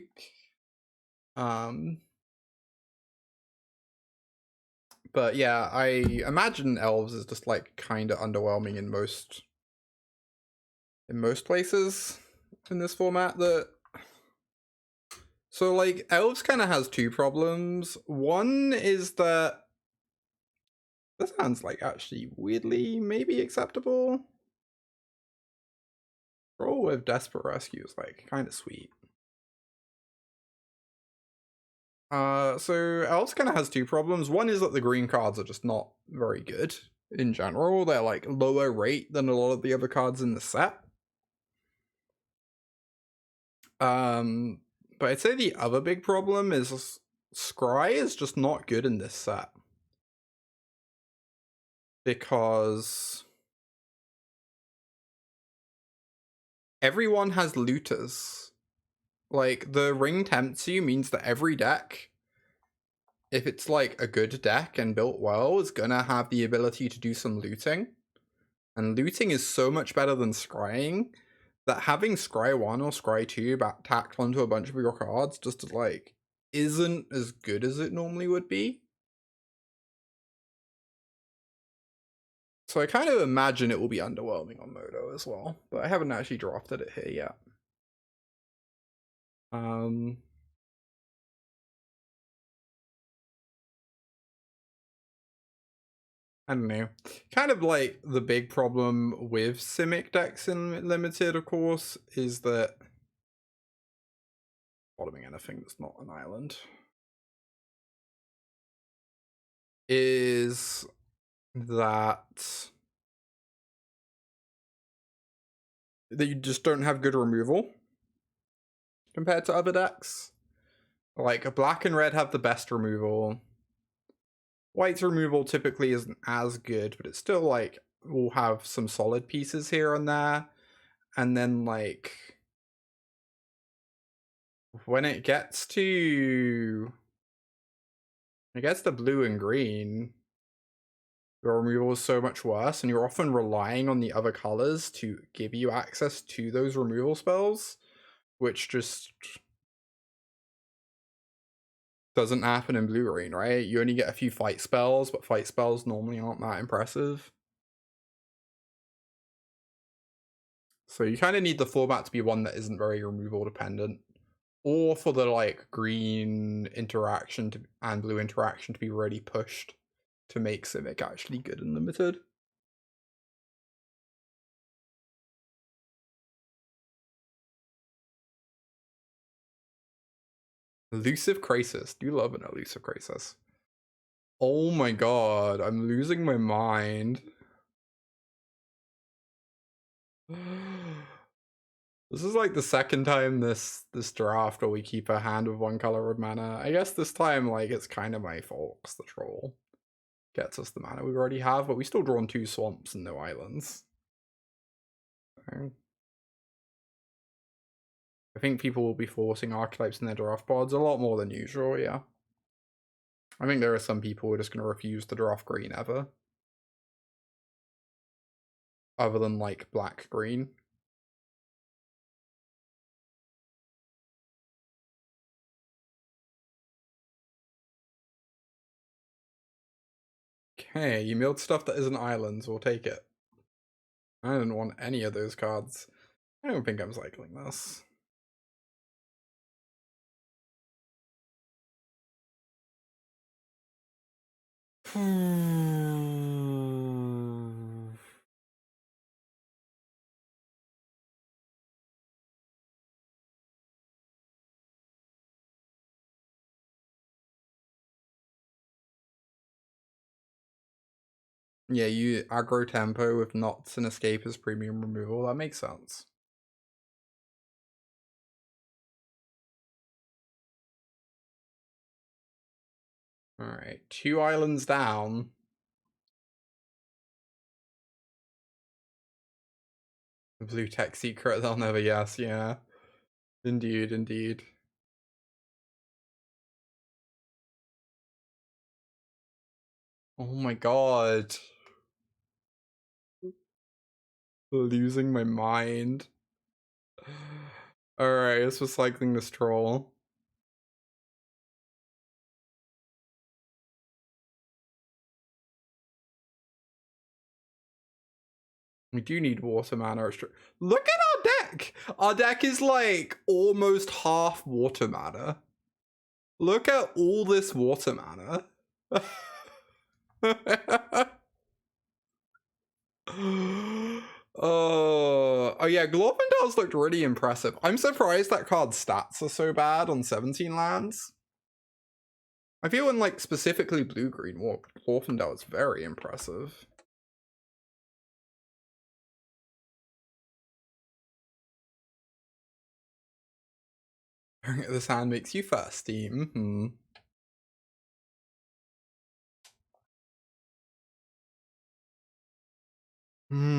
But yeah, I imagine elves is just like kind of underwhelming in most places in this format. So like elves kind of has 2 problems. One is that this hand's like actually weirdly maybe acceptable. Roll with Desperate Rescue is like kind of sweet. So Elves kind of has 2 problems. One is that the green cards are just not very good in general. They're like lower rate than a lot of the other cards in the set. But I'd say the other big problem is Scry is just not good in this set. because everyone has looters. Like, the ring tempts you means that every deck, if it's like a good deck and built well, is gonna have the ability to do some looting. And looting is so much better than scrying that having scry 1 or scry 2 tacked onto a bunch of your cards just like isn't as good as it normally would be. So I kind of imagine it will be underwhelming on Modo as well, but I haven't actually drafted it here yet. I don't know. Kind of like the big problem with Simic decks in Limited, of course, is that bottoming anything that's not an island is that you just don't have good removal compared to other decks. Like, black and red have the best removal. White's removal typically isn't as good, but it's still like will have some solid pieces here and there. And then like when it gets to blue and green, your removal is so much worse, and you're often relying on the other colors to give you access to those removal spells, which just doesn't happen in blue green, right? You only get a few fight spells, but fight spells normally aren't that impressive. So you kind of need the format to be one that isn't very removal dependent, or for the like green interaction and blue interaction to be really pushed to make Simic actually good and limited. Elusive Crisis. Do you love an Elusive Crisis? Oh my god, I'm losing my mind. This is like the second time this draft where we keep a hand with one color of mana. I guess this time like it's kind of my fault because the troll gets us the mana we already have, but we still drawn 2 swamps and no islands. Okay. I think people will be forcing archetypes in their draft boards a lot more than usual, yeah. I think there are some people who are just going to refuse to draft green ever. Other than like black green. Okay, you milled stuff that isn't islands, we'll take it. I didn't want any of those cards. I don't think I'm cycling this. Yeah, you aggro tempo with knots and escape as premium removal. That makes sense. Alright, 2 islands down. The blue tech secret they'll never guess, yeah. Indeed, indeed. Oh my god. Losing my mind. Alright, let's recycling this troll. We do need water mana. Look at our deck! Our deck is like almost half water mana. Look at all this water mana. Oh yeah, Glorfindels looked really impressive. I'm surprised that card's stats are so bad on 17 lands. I feel in like specifically blue-green, Glorfindel is very impressive. This hand makes you thirsty. Grumpy,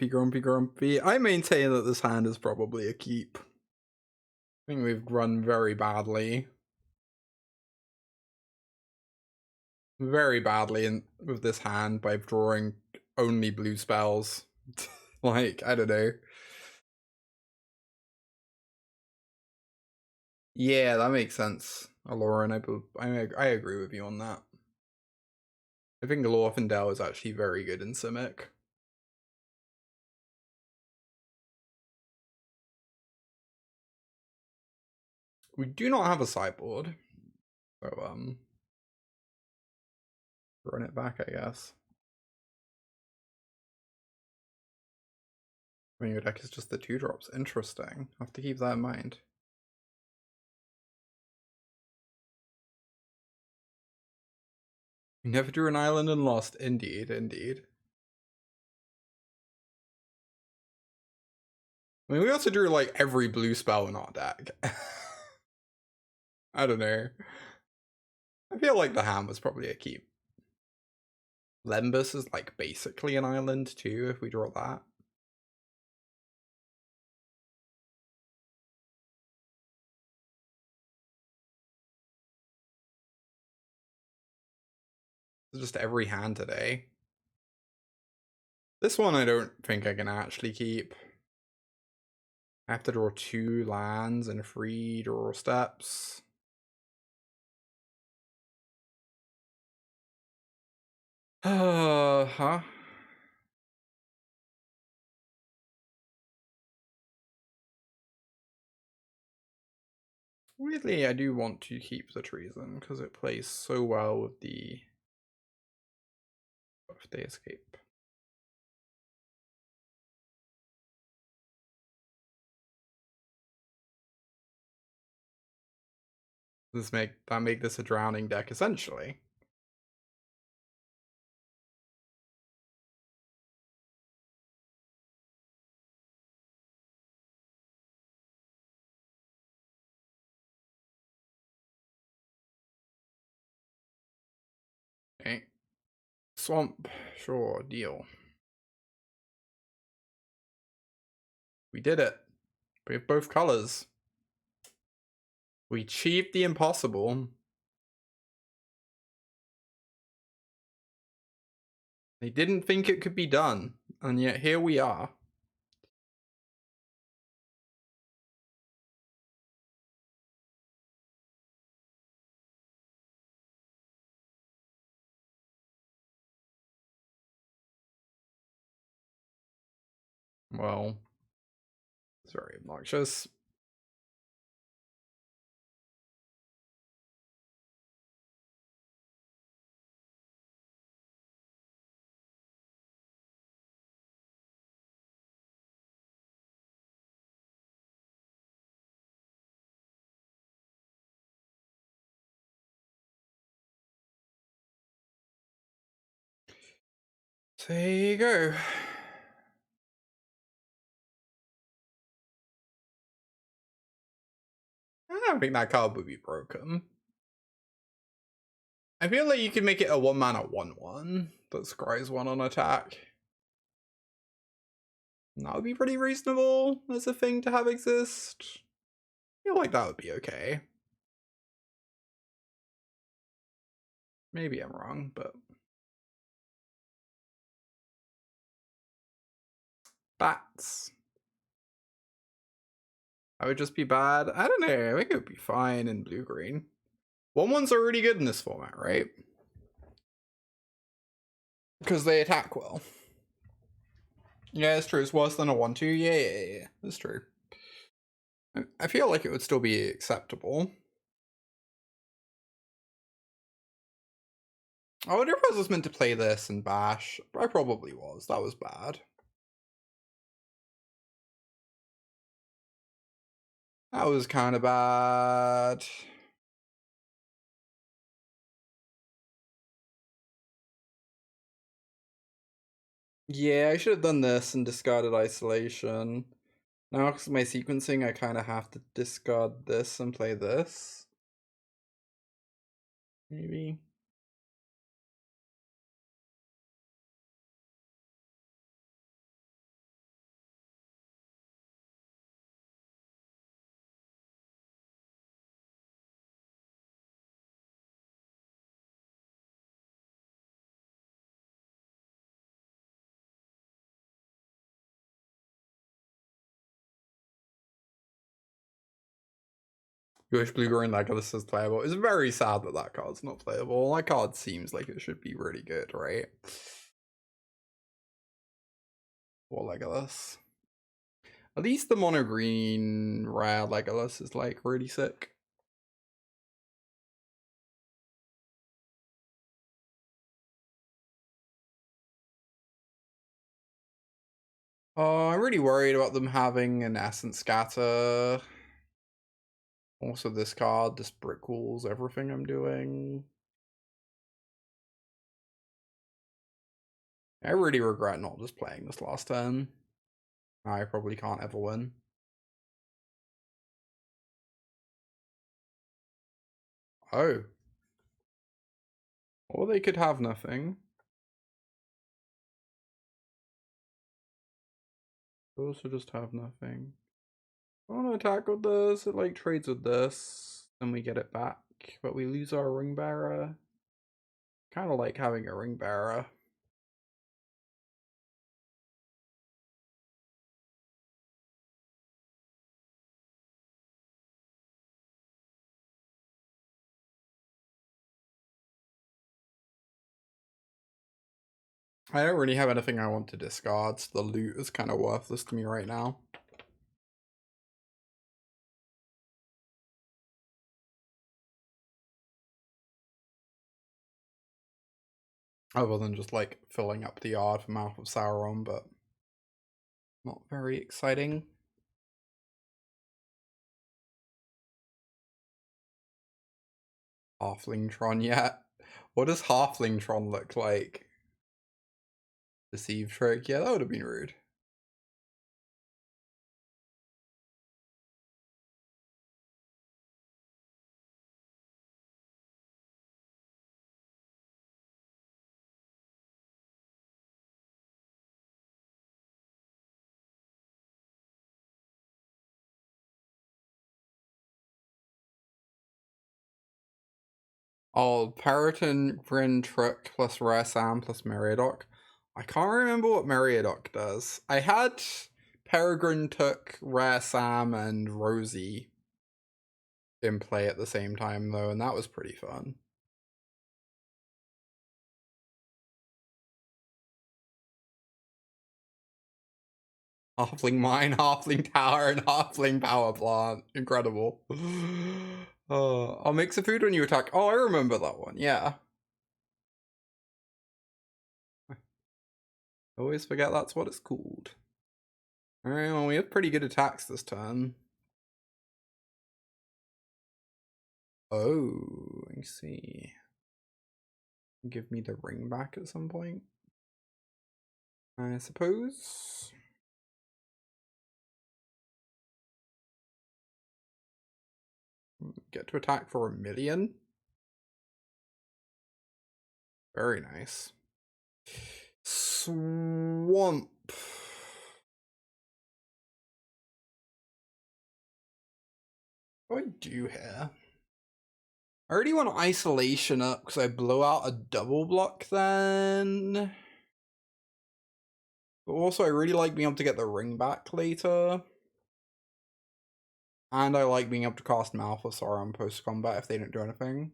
grumpy, grumpy. I maintain that this hand is probably a keep. I think we've run very badly. Very badly with this hand by drawing only blue spells. Like, I don't know. Yeah, that makes sense, Aloran. I agree with you on that. I think Glorfindel is actually very good in Simic. We do not have a sideboard, so run it back, I guess. When your deck is just the 2-drops. Interesting. I have to keep that in mind. You never drew an island and lost. Indeed, indeed. I mean, we also drew like every blue spell in our deck. I don't know. I feel like the hand was probably a keep. Lembus is like basically an island too, if we draw that. It's just every hand today. This one I don't think I can actually keep. I have to draw 2 lands and 3 draw steps. Huh? Weirdly, I do want to keep the Treason because it plays so well with the Birthday Escape. Make this a drowning deck essentially. Okay. Swamp, sure, deal. We did it. We have both colors. We achieved the impossible. They didn't think it could be done, and yet here we are. Well, it's very obnoxious. So there you go. I don't think that card would be broken. I feel like you could make it a 1-mana 1/1 that scries 1 on attack. And that would be pretty reasonable as a thing to have exist. I feel like that would be okay. Maybe I'm wrong, but bats. I would just be bad. I don't know. I think it would be fine in blue-green. 1/1s are really good in this format, right? Because they attack well. Yeah, it's true. It's worse than a 1/2. Yeah. That's true. I feel like it would still be acceptable. I wonder if I was meant to play this and bash. I probably was. That was bad. That was kind of bad. Yeah, I should have done this and discarded isolation. Now, because of my sequencing, I kind of have to discard this and play this. Maybe. Wish Blue Green Legolas is playable. It's very sad that that card's not playable. That card seems like it should be really good, right? Or Legolas. At least the mono green rare Legolas is like really sick. Oh, I'm really worried about them having an Essence Scatter. Also, this card just brick walls everything I'm doing. I really regret not just playing this last turn. I probably can't ever win. Oh. Or they could have nothing. Also just have nothing. I want to attack with this. It like trades with this. Then we get it back. But we lose our ring bearer. Kind of like having a ring bearer. I don't really have anything I want to discard, so the loot is kind of worthless to me right now. Other than just like filling up the yard for Mouth of Sauron, but not very exciting. Halflingtron yet? What does Halflingtron look like? Deceive trick? Yeah, that would have been rude. Oh, Peryton, Bryn, Trick plus Rare Sam plus Meriadoc. I can't remember what Meriadoc does. I had Peregrine, Took, Rare Sam, and Rosie in play at the same time though, and that was pretty fun. Halfling Mine, Halfling Tower, and Halfling Power Plant. Incredible. I'll make some food when you attack. Oh, I remember that one. Yeah. I always forget that's what it's called. Alright, well, we have pretty good attacks this turn. Oh, I see. Give me the ring back at some point, I suppose. Get to attack for 1,000,000. Very nice. Swamp. What do I do here? I already want isolation up because I blow out a double block then. But also I really like being able to get the ring back later. And I like being able to cast Malphasar on post-combat if they don't do anything.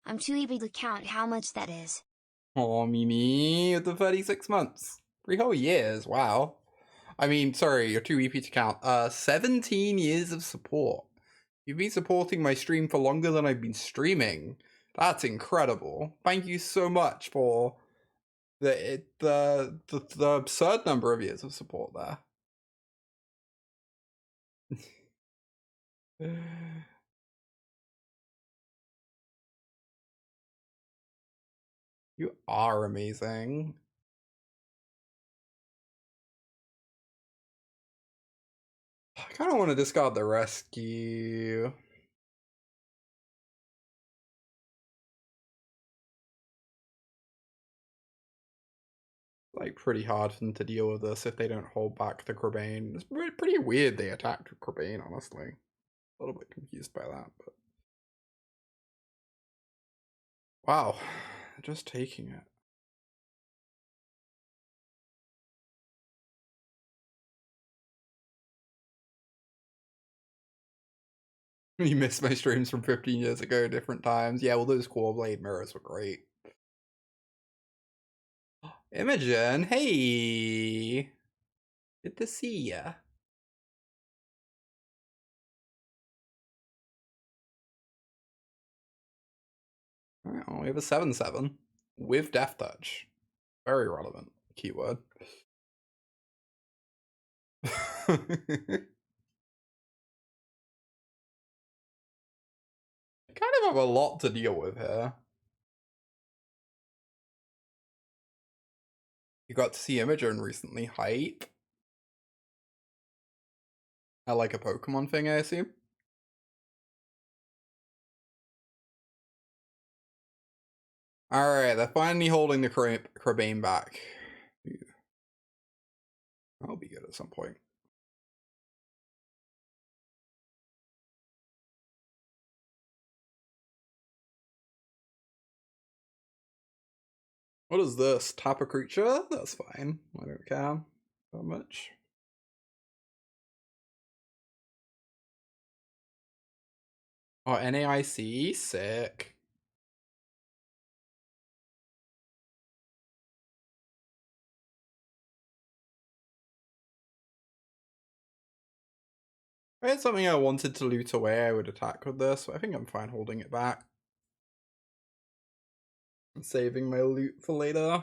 I'm too eager to count how much that is. Oh, Mimi, with the 36 months. 3 whole years, wow. I mean, sorry, you're too EP to count. 17 years of support. You've been supporting my stream for longer than I've been streaming. That's incredible. Thank you so much for the absurd number of years of support there. You are amazing. I kind of want to discard the rescue. Like, pretty hard for them to deal with this if they don't hold back the Corbane. It's pretty weird they attacked with Corbane, honestly. A little bit confused by that, but... Wow. Just taking it. You missed my streams from 15 years ago, different times. Yeah, well, those Core Blade mirrors were great. Imogen, hey! Good to see ya. Alright, well, we have a 7/7 with Death Touch. Very relevant keyword. Kind of have a lot to deal with here. You got to see Imogen recently. Hype. I like a Pokemon thing, I assume. Alright, they're finally holding the Crabane back. That'll be good at some point. What is this? Tap a creature? That's fine. I don't care that much. Oh, NAIC? Sick. If I had something I wanted to loot away, I would attack with this, but I think I'm fine holding it back. I'm saving my loot for later.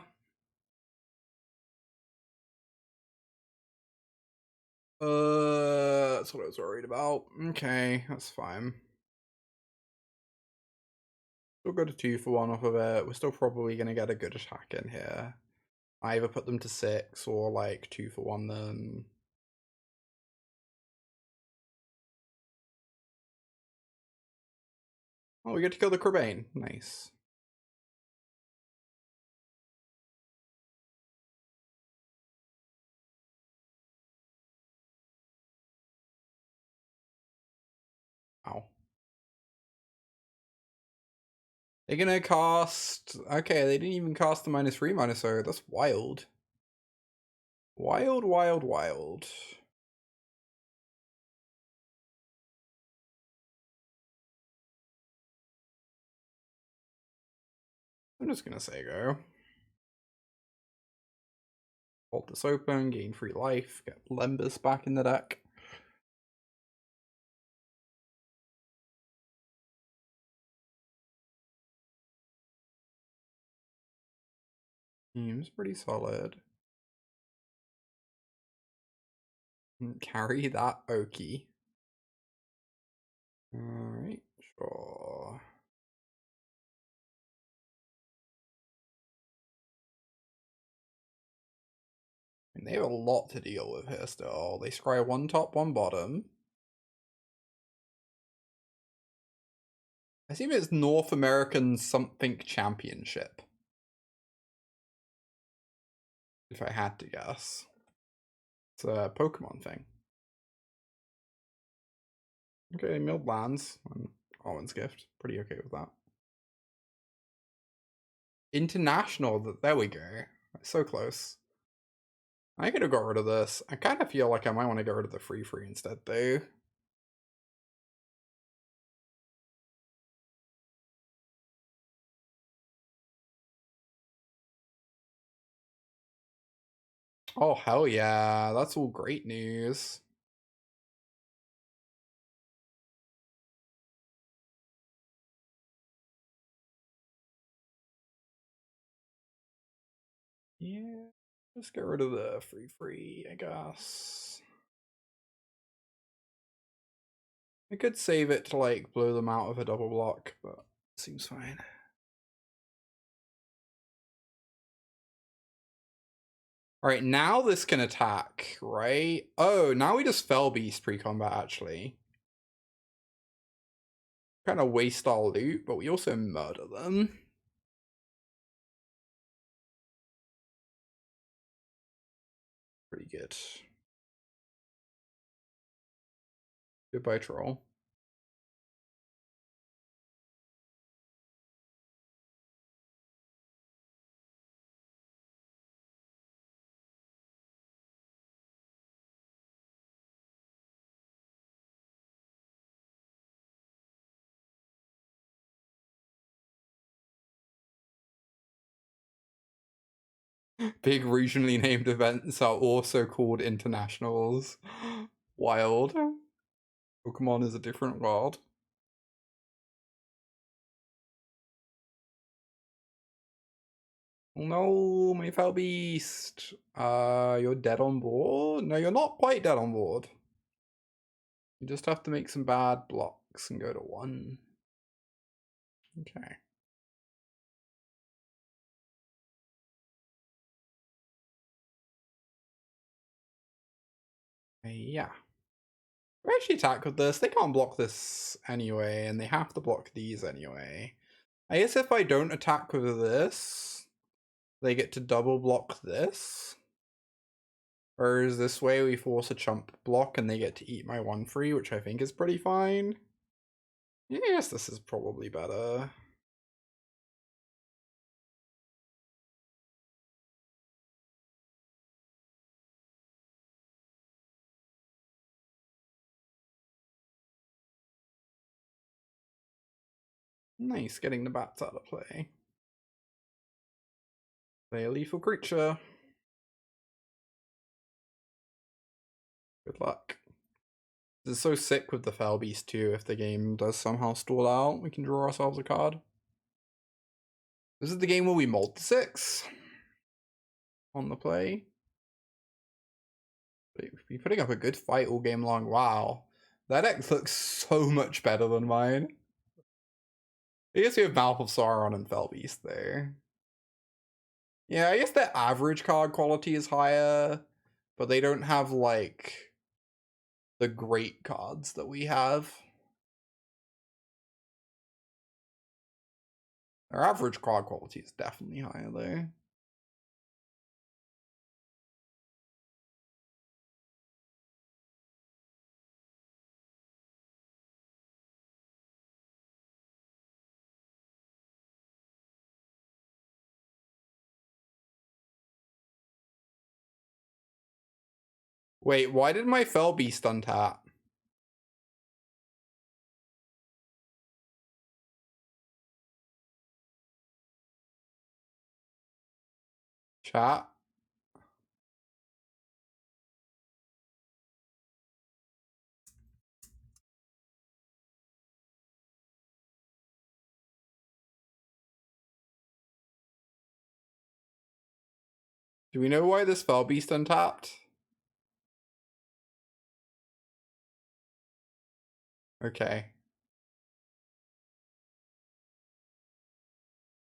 That's what I was worried about. Okay, that's fine. Still got a 2-for-1 off of it. We're still probably gonna get a good attack in here. I either put them to 6 or like 2-for-1 them. Oh, we get to kill the Corbane. Nice. Ow. They're gonna cast... Okay, they didn't even cast the -3, -0. That's wild. Wild, wild, wild. I'm just gonna say go. Hold this open, gain free life, get Lembus back in the deck. Seems pretty solid. Carry that Oki. Alright, sure. And they have a lot to deal with here still. They scry 1 top, 1 bottom. I assume it's North American something championship. If I had to guess. It's a Pokemon thing. Okay, milled lands. Almond's Gift. Pretty okay with that. International. There we go. So close. I could have got rid of this. I kind of feel like I might want to get rid of the free instead, though. Oh, hell yeah. That's all great news. Yeah, let's get rid of the free, I guess. I could save it to, like, blow them out of a double block, but it seems fine. Alright, now this can attack, right? Oh, now we just Fell Beast pre-combat, actually. Kind of waste our loot, but we also murder them. Pretty good. Goodbye, troll. Big regionally named events are also called internationals. Wild. Pokemon is a different world. No, my Fell Beast. You're dead on board? No, you're not quite dead on board. You just have to make some bad blocks and go to 1. Okay. Yeah. We actually attack with this. They can't block this anyway, and they have to block these anyway. I guess if I don't attack with this, they get to double block this. Whereas this way we force a chump block and they get to eat my 1 free, which I think is pretty fine. Yes, this is probably better. Nice, getting the bats out of play. Play a lethal creature. Good luck. This is so sick with the Fell Beast too. If the game does somehow stall out, we can draw ourselves a card. This is the game where we multi-6 on the play. We've been putting up a good fight all game long. Wow. That deck looks so much better than mine. I guess we have Mouth of Sauron and Fell Beast there. Yeah, I guess their average card quality is higher, but they don't have, like, the great cards that we have. Our average card quality is definitely higher, though. Wait, why did my Fell Beast untap? Chat? Do we know why this Fell Beast untapped? Okay.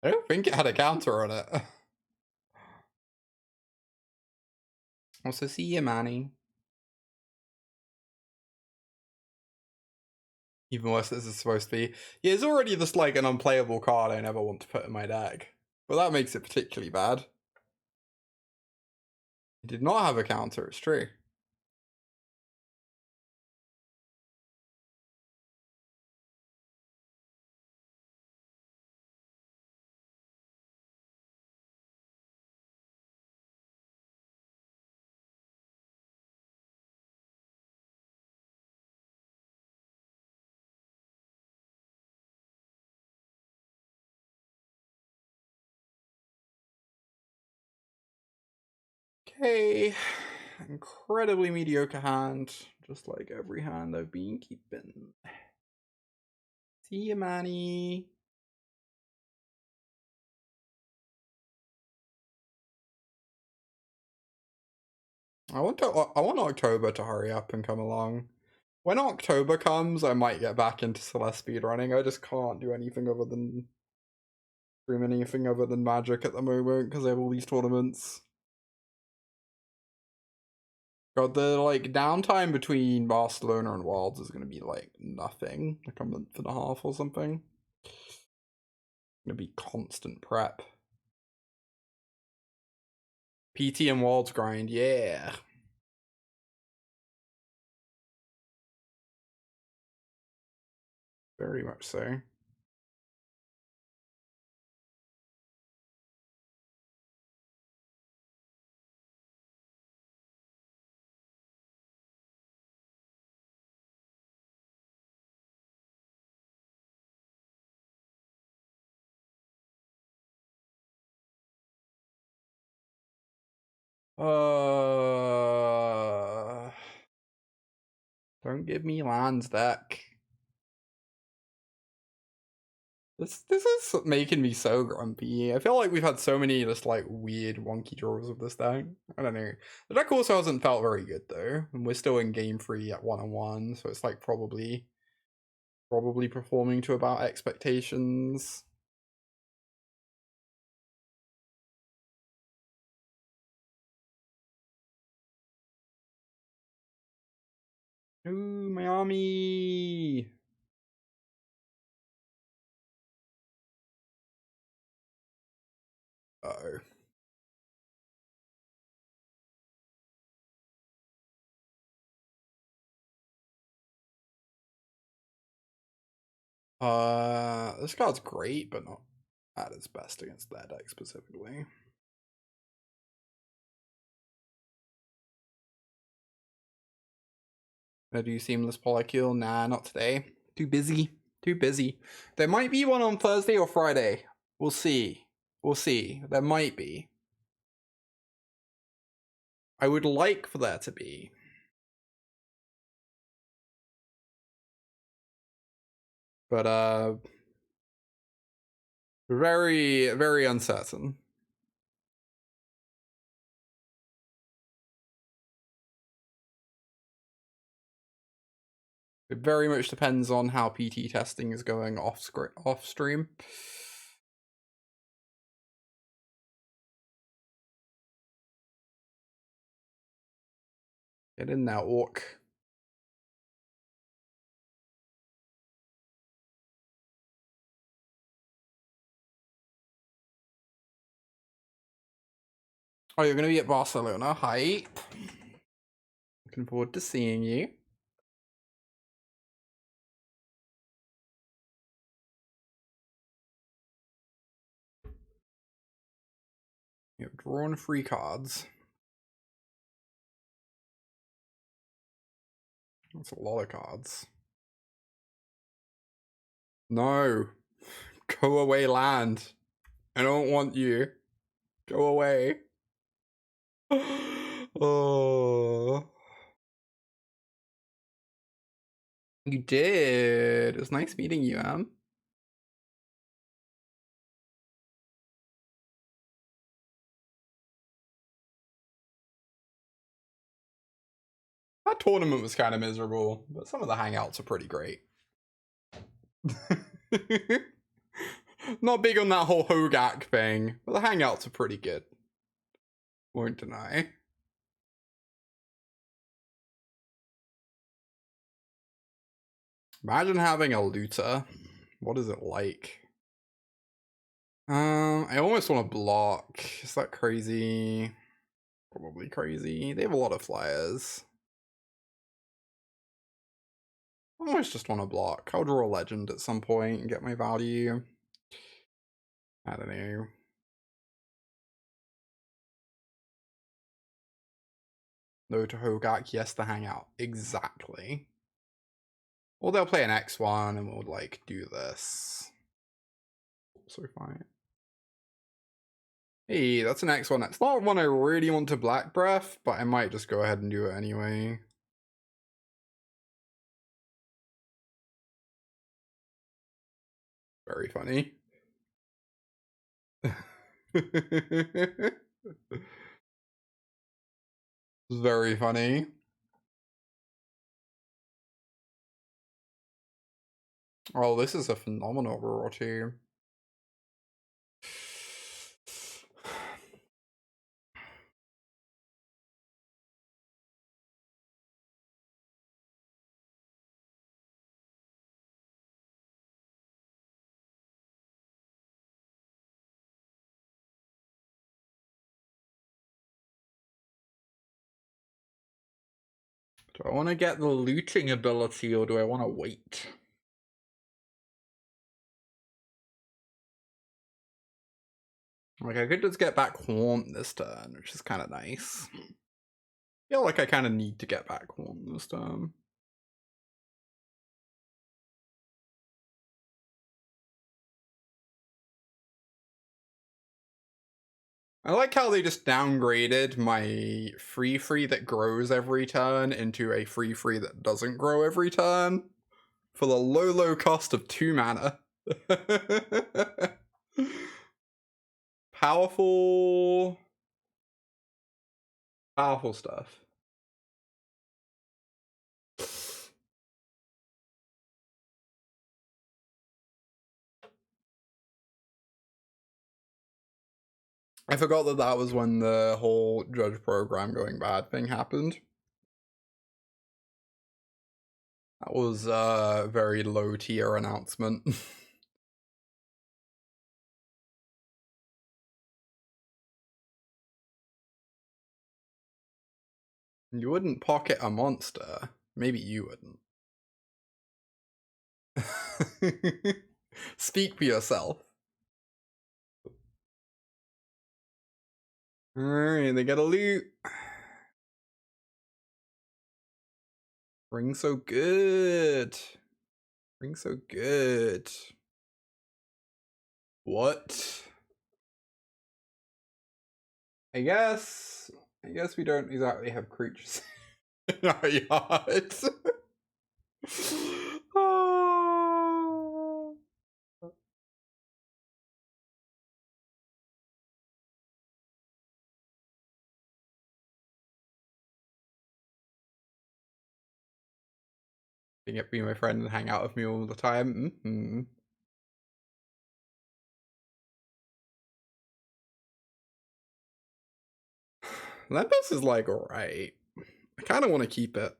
I don't think it had a counter on it. Also, see you, Manny. Even worse this is supposed to be. Yeah, it's already just like an unplayable card I never want to put in my deck. But that makes it particularly bad. It did not have a counter, it's true. Okay. Incredibly mediocre hand. Just like every hand I've been keeping. See you, Manny. I want October to hurry up and come along. When October comes, I might get back into Celeste speedrunning. I just can't do anything other than stream anything other than Magic at the moment because I have all these tournaments. God, the like downtime between Barcelona and Wilds is gonna be like nothing, like a month and a half or something. Gonna be constant prep. PT and Wilds grind, yeah. Very much so. Don't give me lands deck. This is making me so grumpy. I feel like we've had so many just like weird wonky draws of this deck. I don't know. The deck also hasn't felt very good though, and we're still in game 3 at 1-on-1, so it's like probably performing to about expectations. Ooh, Miami. Uh-oh. This card's great, but not at its best against that deck specifically. Gonna do Seamless Polycule? Nah, not today. Too busy. Too busy. There might be one on Thursday or Friday. We'll see. We'll see. There might be. I would like for there to be. But very, very uncertain. It very much depends on how PT testing is going off stream. Get in there, orc. Oh, you're gonna be at Barcelona. Hi. Looking forward to seeing you. You have drawn 3 cards. That's a lot of cards. No. Go away, land. I don't want you. Go away. Oh. You did. It was nice meeting you, Em. That tournament was kind of miserable, but some of the hangouts are pretty great. Not big on that whole Hogak thing, but the hangouts are pretty good. Won't deny. Imagine having a looter. What is it like? I almost want to block. Is that crazy? Probably crazy. They have a lot of flyers. I almost just want to block. I'll draw a legend at some point and get my value. I don't know. No to Hogak, yes to Hangout. Exactly. Or they'll play an X1 and we'll like do this. So fine. Hey, that's an X1. It's not one I really want to Black Breath, but I might just go ahead and do it anyway. Very funny. Very funny. Oh, this is a phenomenal roll too. Do I want to get the looting ability or do I want to wait? Like, I could just get back Haunt this turn, which is kind of nice. I feel like I kind of need to get back Haunt this turn. I like how they just downgraded my free that grows every turn into a free that doesn't grow every turn for the low cost of 2 mana. Powerful stuff. I forgot that was when the whole judge program going bad thing happened. That was a very low tier announcement. You wouldn't pocket a monster. Maybe you wouldn't. Speak for yourself. Alright, they get a loot. Ring so good. Ring so good. What? I guess we don't exactly have creatures in our yard. Oh. Get be my friend and hang out with me all the time. Lempus is like alright. I kind of want to keep it.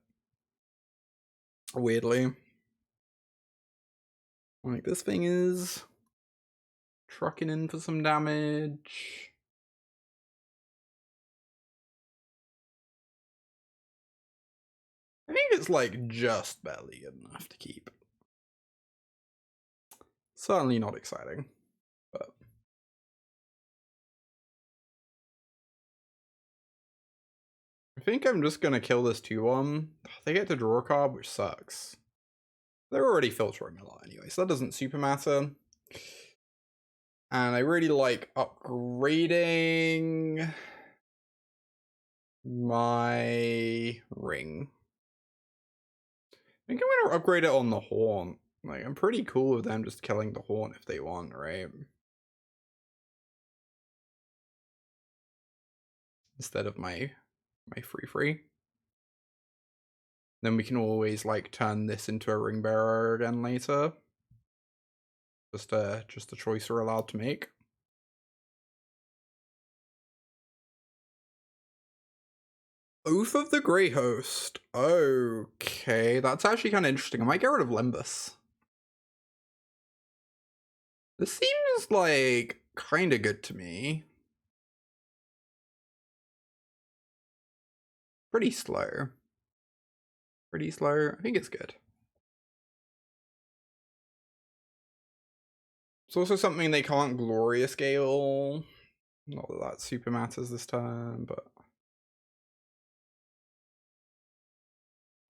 Weirdly. Like, this thing is trucking in for some damage. I think it's like just barely good enough to keep. Certainly not exciting, but I think I'm just gonna kill this 2-1. They get to draw a card, which sucks. They're already filtering a lot anyway, so that doesn't super matter. And I really like upgrading my ring. I think I'm gonna upgrade it on the Haunt. Like, I'm pretty cool with them just killing the Haunt if they want, right? Instead of my free. Then we can always like turn this into a ring bearer again later. Just a choice we're allowed to make. Oath of the Grey Host. Okay, that's actually kind of interesting. I might get rid of Limbus. This seems like kind of good to me. Pretty slow. I think it's good. It's also something they can't Gloria scale. Not that super matters this time, but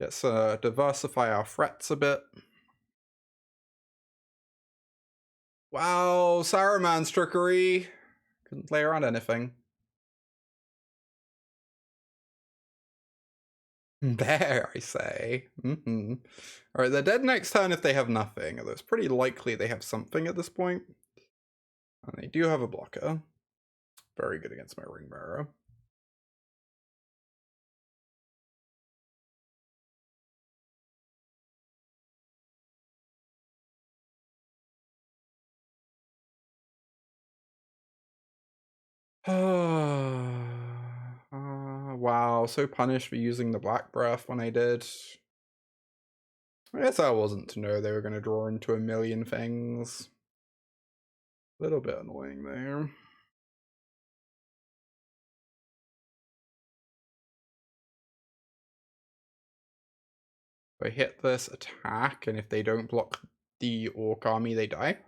let's diversify our threats a bit. Wow, Saruman's trickery. Couldn't play around anything. There, I say. Alright, they're dead next turn if they have nothing, although it's pretty likely they have something at this point. And they do have a blocker. Very good against my ring bearer. Wow, so punished for using the Black Breath when I did. I guess I wasn't to know they were going to draw into a million things. A little bit annoying there. I hit this attack, and if they don't block the orc army, they die.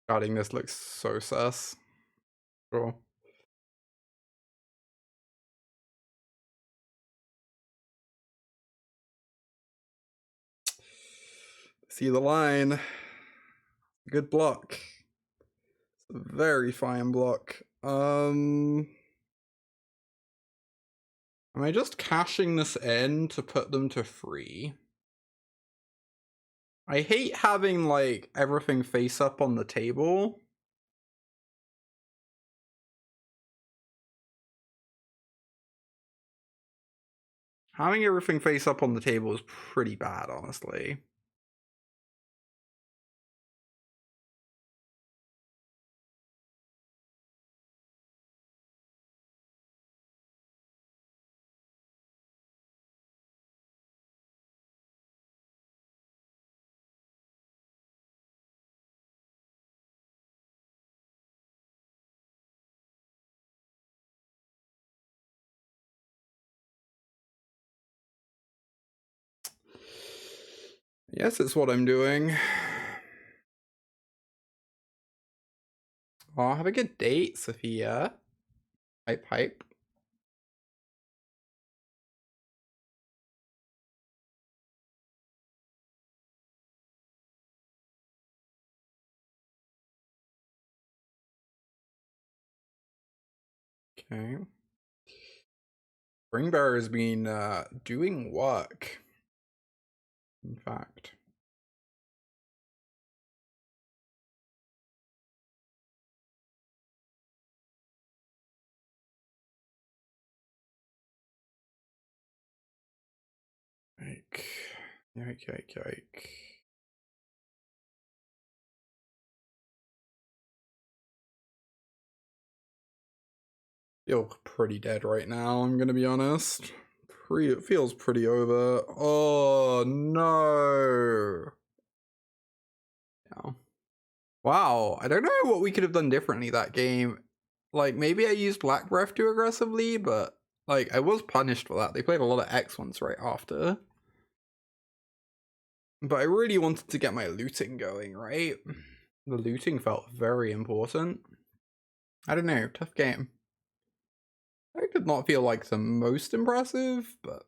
Guarding this looks so sus. Sure. See the line. Good block. It's a very fine block. Am I just cashing this in to put them to 3? I hate having, like, everything face up on the table. Having everything face up on the table is pretty bad, honestly. Yes, it's what I'm doing. Oh, have a good date, Sophia. Hype, hype. Okay. Spring Bear has been doing work. In fact. Yike. Feel pretty dead right now, I'm gonna be honest. It feels pretty over. Oh no. Yeah. Wow, I don't know what we could have done differently that game. Like, maybe I used Black Breath too aggressively, but like I was punished for that. They played a lot of X ones right after. But I really wanted to get my looting going, right? The looting felt very important. I don't know, tough game. I did not feel like the most impressive, but